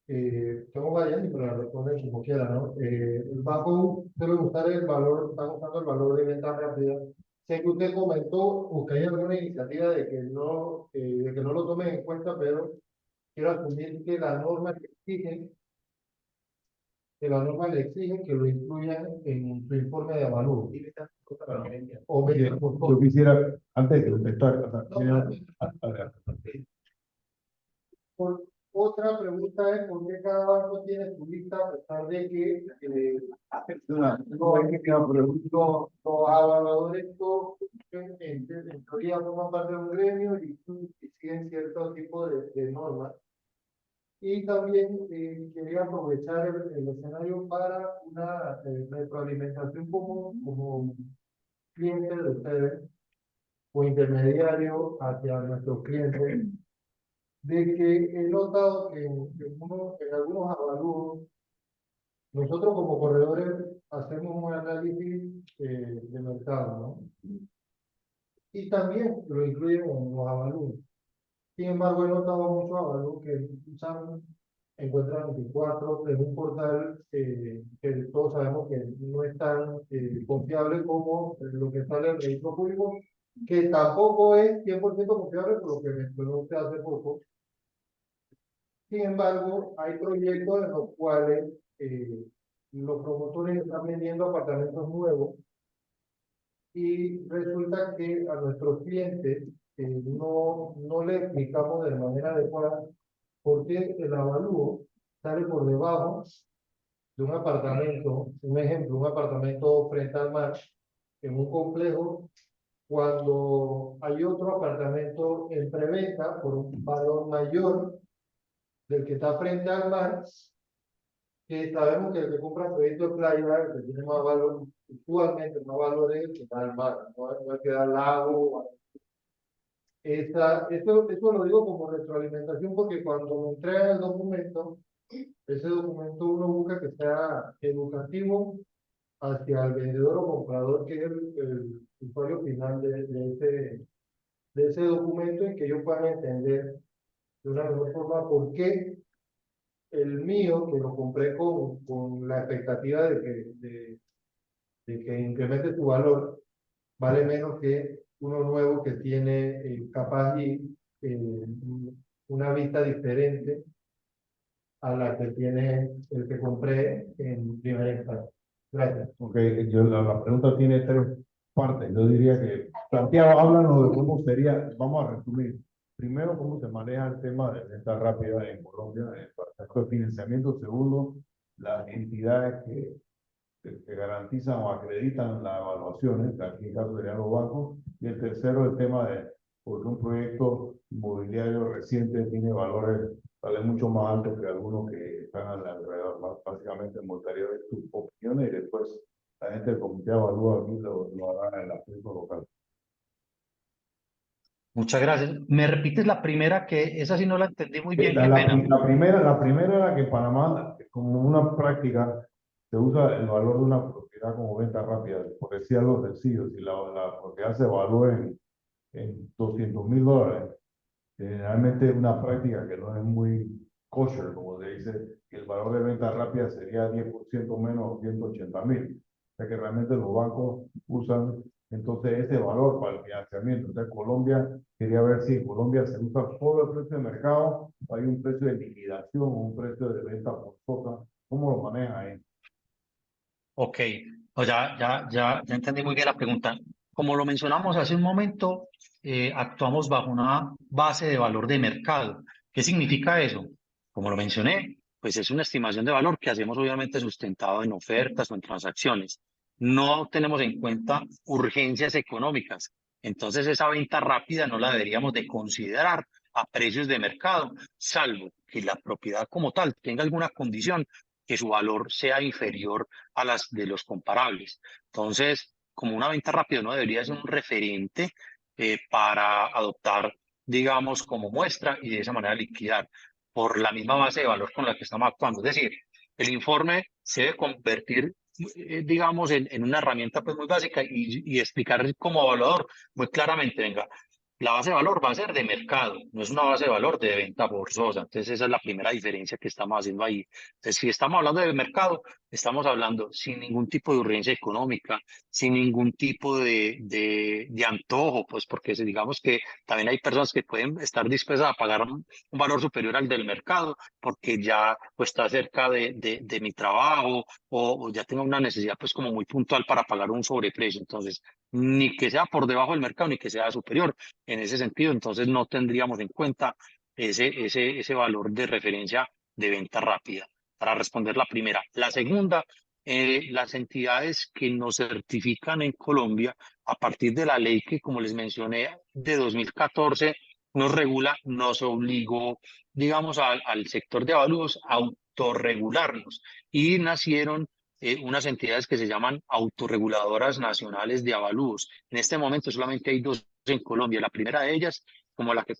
tengo varias, pero la responden como quieran, ¿no? El banco debe usar el valor, están usando el valor de venta rápida. Sé que usted comentó o que hay alguna iniciativa de que no lo tomen en cuenta, pero quiero asumir que la norma le exige que lo incluyan en su informe de avalúo. Yo quisiera, antes de contestar, Otra pregunta es por qué cada banco tiene su lista a pesar de que los evaluadores todos en teoría forman parte de un gremio y siguen cierto tipo de normas. Y también quería aprovechar el escenario para una retroalimentación como cliente de ustedes o intermediario hacia nuestros clientes, de que he notado que en algunos avalúos, nosotros como corredores hacemos un análisis de mercado, ¿no? Y también lo incluyen en los avalúos. Sin embargo, he notado muchos avalúos que usan Encuentra 24 es un portal que todos sabemos que no es tan confiable como lo que sale en el registro público, que tampoco es 100% confiable por lo que mencionó usted hace poco. Sin embargo, hay proyectos en los cuales los promotores están vendiendo apartamentos nuevos y resulta que a nuestros clientes no le explicamos de manera adecuada por qué el avalúo sale por debajo de un apartamento, un ejemplo, un apartamento frente al mar, en un complejo, cuando hay otro apartamento en preventa por un valor mayor del que está frente al mar, que sabemos que el que compra proyecto de playa, el que tiene más valor, usualmente más valor es el que está al mar, no es que da al lago. Eso lo digo como retroalimentación porque cuando me entregan el documento, ese documento uno busca que sea educativo hacia el vendedor o comprador, que es el usuario final de ese documento, y que ellos puedan entender de una mejor forma por qué el mío, que lo compré con la expectativa de que incremente su valor, vale menos que uno nuevo que tiene capaz y una vista diferente a la que tiene el que compré en primera instancia. Gracias. Ok, la pregunta tiene tres partes. Yo diría que, Santiago, háblanos de cómo sería, vamos a resumir. Primero, cómo se maneja el tema de venta rápida en Colombia, para el financiamiento. Segundo, las entidades que garantizan o acreditan las evaluaciones, que aquí en caso serían los bancos. Y el tercero, el tema de porque un proyecto inmobiliario reciente tiene valores tal mucho más altos que algunos que están alrededor. Básicamente, me gustaría ver tus opiniones y después la gente del comité evalúa aquí lo hará en el aspecto local. Muchas gracias. ¿Me repites la primera, que esa sí no la entendí muy bien? Qué La pena. primera era que en Panamá, como una práctica, se usa el valor de una propiedad como venta rápida. Por decir algo sencillo, si la propiedad se evalúa en $200,000, generalmente es una práctica que no es muy kosher, como se dice, que el valor de venta rápida sería 10% menos, 180,000. O sea que realmente los bancos usan entonces ese valor para el financiamiento. Entonces Colombia, quería ver si en Colombia se usa solo el precio de mercado, o hay un precio de liquidación o un precio de venta forzosa. ¿Cómo lo maneja ahí? Ok, o ya entendí muy bien la pregunta. Como lo mencionamos hace un momento, actuamos bajo una base de valor de mercado. ¿Qué significa eso? Como lo mencioné, pues es una estimación de valor que hacemos obviamente sustentado en ofertas o en transacciones. No tenemos en cuenta urgencias económicas. Entonces esa venta rápida no la deberíamos de considerar a precios de mercado, salvo que la propiedad como tal tenga alguna condición que su valor sea inferior a las de los comparables. Entonces, como una venta rápida no debería ser un referente para adoptar, digamos, como muestra y de esa manera liquidar por la misma base de valor con la que estamos actuando. Es decir, el informe se debe convertir, digamos, en una herramienta pues muy básica y explicar como evaluador muy claramente, venga, la base de valor va a ser de mercado, no es una base de valor de venta forzosa. Entonces, esa es la primera diferencia que estamos haciendo ahí. Entonces, si estamos hablando de mercado, estamos hablando sin ningún tipo de urgencia económica, sin ningún tipo de antojo, pues porque digamos que también hay personas que pueden estar dispuestas a pagar un valor superior al del mercado porque ya pues, está cerca de mi trabajo o ya tengo una necesidad pues como muy puntual para pagar un sobreprecio. Entonces, ni que sea por debajo del mercado ni que sea superior. En ese sentido, entonces no tendríamos en cuenta ese valor de referencia de venta rápida. Para responder la primera. La segunda, las entidades que nos certifican en Colombia, a partir de la ley que, como les mencioné, de 2014 nos regula, nos obligó, digamos, al sector de avalúos a autorregularnos y nacieron unas entidades que se llaman autorreguladoras nacionales de avalúos. En este momento solamente hay dos en Colombia. La primera de ellas, como la que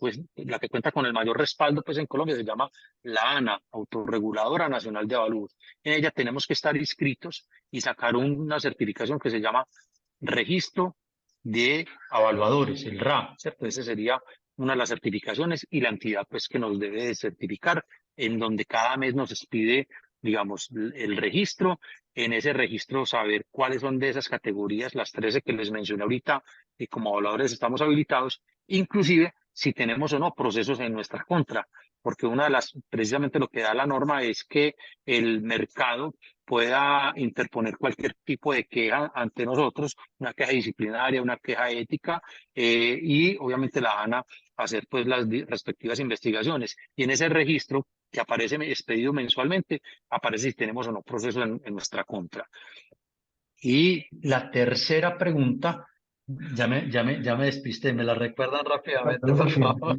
cuenta con el mayor respaldo pues en Colombia, se llama la ANA, Autorreguladora Nacional de Avalúos. En ella tenemos que estar inscritos y sacar una certificación que se llama Registro de Evaluadores, el RA, ¿cierto? Esa sería una de las certificaciones y la entidad pues que nos debe de certificar en donde cada mes nos expide, digamos, el registro. En ese registro saber cuáles son de esas categorías, las 13 que les mencioné ahorita, y como evaluadores estamos habilitados, inclusive si tenemos o no procesos en nuestra contra, porque una de las, precisamente lo que da la norma es que el mercado pueda interponer cualquier tipo de queja ante nosotros, una queja disciplinaria, una queja ética, y obviamente la van a hacer pues las respectivas investigaciones. Y en ese registro que aparece expedido mensualmente, aparece si tenemos o no proceso en nuestra contra. Y la tercera pregunta, ya me despisté, me la recuerdan rápidamente, por favor.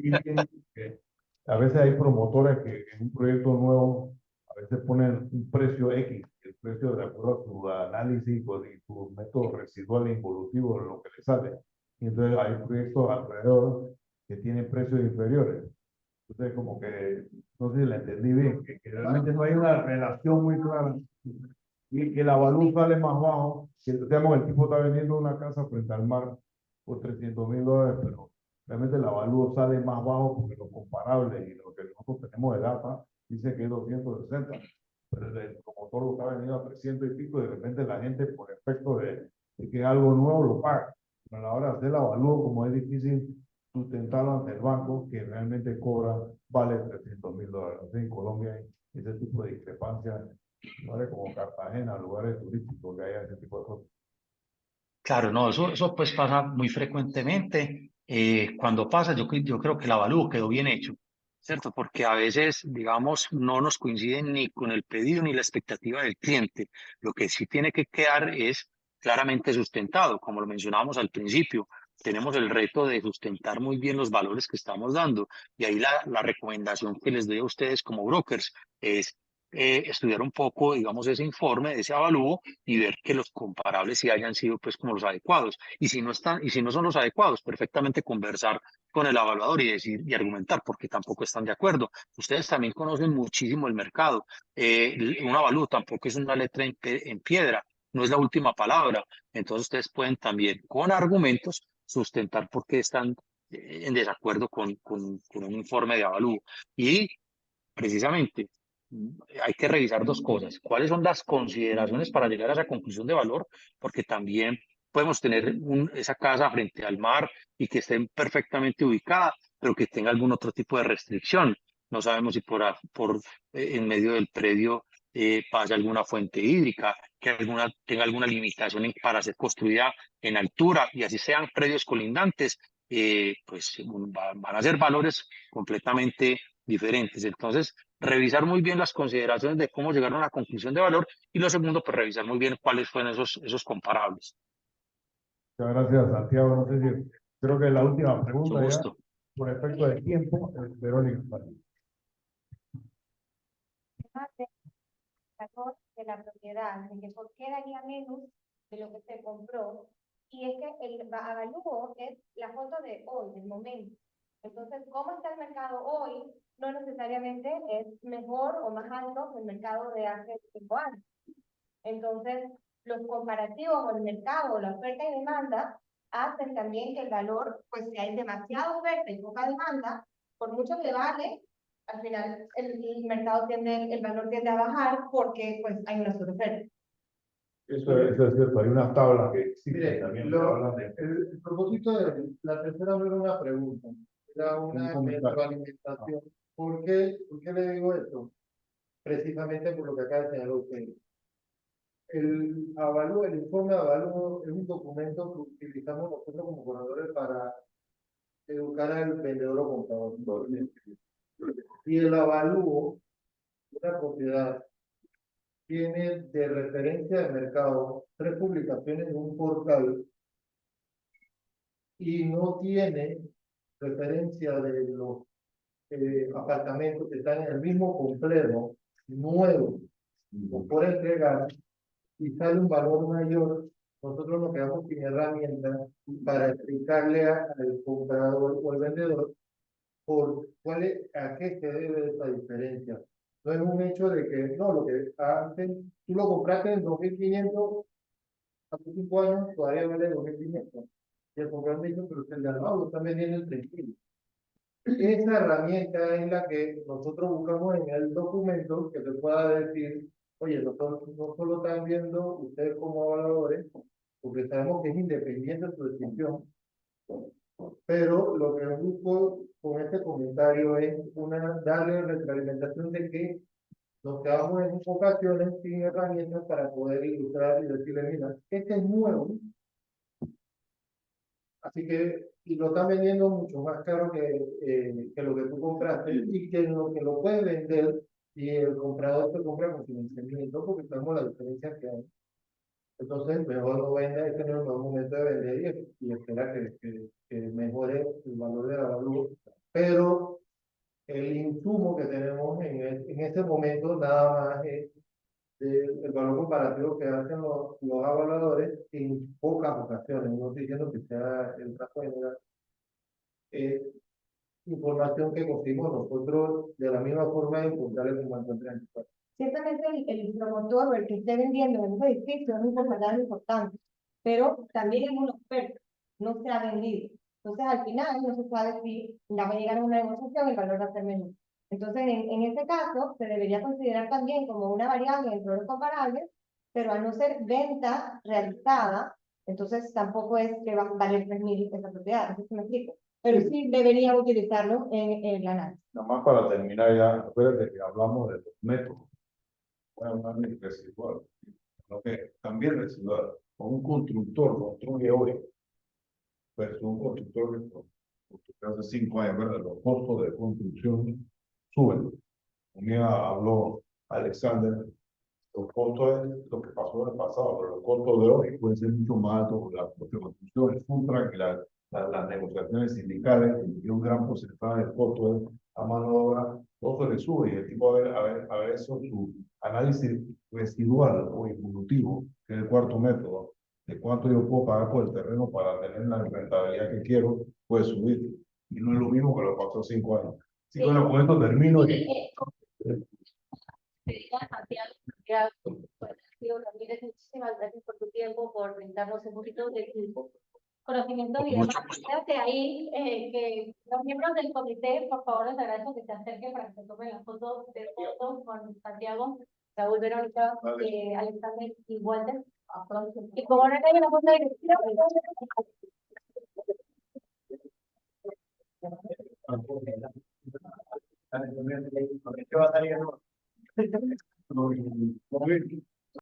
A veces hay promotores que en un proyecto nuevo a veces ponen un precio X, el precio de acuerdo a su análisis y su método residual e involutivo de lo que le sale. Y entonces hay proyectos alrededor que tienen precios inferiores. Entonces, como que, no sé si la entendí bien, que realmente no hay una relación muy clara y que la avalúo sale más bajo, que digamos, el tipo está vendiendo una casa frente al mar por $300,000, pero realmente el avalúo sale más bajo porque lo comparable y lo que nosotros tenemos de data dice que es 260, pero el promotor lo está vendiendo a 300 y pico y de repente la gente por efecto de que es algo nuevo lo paga. Pero a la hora de hacer el avalúo, como es difícil sustentarlo ante el banco, que realmente cobra, vale $300,000. Entonces, en Colombia hay ese tipo de discrepancias, lugares como Cartagena, lugares turísticos que hay ese tipo de cosas. Claro, no, eso pues pasa muy frecuentemente. Cuando pasa, yo creo que el avalúo quedó bien hecho, ¿cierto? Porque a veces, digamos, no nos coinciden ni con el pedido ni la expectativa del cliente. Lo que sí tiene que quedar es claramente sustentado, como lo mencionábamos al principio. Tenemos el reto de sustentar muy bien los valores que estamos dando. Y ahí la recomendación que les doy a ustedes como brokers es estudiar un poco, digamos, ese informe, ese avalúo y ver que los comparables sí hayan sido pues como los adecuados. Y si no están, y si no son los adecuados, perfectamente conversar con el evaluador y decir y argumentar porque tampoco están de acuerdo. Ustedes también conocen muchísimo el mercado. Un avalúo tampoco es una letra en piedra, no es la última palabra. Entonces ustedes pueden también con argumentos sustentar por qué están en desacuerdo con un informe de avalúo. Y precisamente hay que revisar dos cosas. ¿Cuáles son las consideraciones para llegar a esa conclusión de valor? Porque también podemos tener esa casa frente al mar y que esté perfectamente ubicada, pero que tenga algún otro tipo de restricción. No sabemos si en medio del predio pase alguna fuente hídrica, que tenga alguna limitación para ser construida en altura y así sean predios colindantes, pues van a ser valores completamente diferentes. Entonces, revisar muy bien las consideraciones de cómo llegaron a la conclusión de valor y lo segundo, pues revisar muy bien cuáles fueron esos comparables. Muchas gracias, Santiago. No sé si, creo que la última Mucho pregunta ya, gusto. por efecto de tiempo, Verónica. De la propiedad, de que por qué daría menos de lo que se compró, y es que el avalúo es la foto de hoy, del momento. Entonces, cómo está el mercado hoy no necesariamente es mejor o más alto que el mercado de hace 5 años. Entonces, los comparativos con el mercado, la oferta y demanda, hacen también que el valor, pues si hay demasiada oferta y poca demanda, por mucho que vale, al final el mercado el valor tiende a bajar porque pues hay una sobreoferta. Eso es cierto, hay unas tablas que existen Mire, también. el propósito de la tercera no era una pregunta, era una retroalimentación. ¿Por qué le digo esto? Precisamente por lo que acaba de señalar usted. El avalúo, el informe de avalúo es un documento que utilizamos nosotros como corredores para educar al vendedor o comprador. Y el avalúo de una propiedad tiene de referencia de mercado 3 publicaciones en un portal y no tiene referencia de los apartamentos que están en el mismo complejo nuevo o por entregar y sale un valor mayor, nosotros nos quedamos sin herramientas para explicarle al comprador o al vendedor a qué se debe esa diferencia. No es un hecho de que, no, lo que antes, tú lo compraste en 2.500, hace 5 años todavía vale 2.500. Y el comprador me dice, pero el de al lado lo están vendiendo en 3.000. esa herramienta es la que nosotros buscamos en el documento que te pueda decir, oye, nosotros no solo están viendo ustedes como evaluadores, porque sabemos que es independiente su decisión, pero lo que busco con este comentario es darle retroalimentación de que nos quedamos en ocasiones sin herramientas para poder ilustrar y decirle, mira, este es nuevo, así que, y lo están vendiendo mucho más caro que lo que tú compraste, y que lo que lo puedes vender, y el comprador te compra con financiamiento, porque sabemos la diferencia que hay. Entonces, mejor no venda, este no es el mejor momento de vender y espera que mejore el valor de la valor. Pero el insumo que tenemos en este momento nada más es el valor comparativo que hacen los evaluadores en pocas ocasiones. No estoy diciendo que sea el caso general. Es información que conseguimos nosotros de la misma forma de encontrarle como encuentran. Ciertamente el promotor o el que esté vendiendo en ese edificio es un porcentaje importante, pero también es un experto, no se ha vendido. Entonces, al final, no se sabe si va a llegar a una negociación, el valor va a ser menor. Entonces, en este caso, se debería considerar también como una variable dentro de los comparables, pero al no ser venta realizada, entonces tampoco es que va a valer 3.000 esa propiedad, no sé si me explico. Pero sí debería utilizarlo en el análisis. Nada más para terminar ya, acuérdate que hablamos de los métodos. Bueno, no es residual, sino que también residual. Un constructor construye hoy, versus un constructor que construyó hace 5 años, ¿verdad? Los costos de construcción suben. Un día habló Alexander, los costos es lo que pasó en el pasado, pero los costos de hoy pueden ser mucho más altos. La construcción es un tranquila, las negociaciones sindicales y un gran porcentaje del costo de la mano de obra, todo se le sube y el tipo a ver eso, su análisis residual o evolutivo, que es el cuarto método, de cuánto yo puedo pagar por el terreno para tener la rentabilidad que quiero, puede subir. Y no es lo mismo que lo pasó 5 años. Así que bueno, con esto termino. Muchísimas gracias por tu tiempo, por brindarnos un poquito de tu conocimiento y demás. Quédate ahí, que los miembros del comité, por favor, les agradezco que se acerquen para que se tomen las fotos de fotos con Santiago, Raúl, Verónica, Alexander y Walter. Y como no hay una foto directiva, ¿Qué va a salir?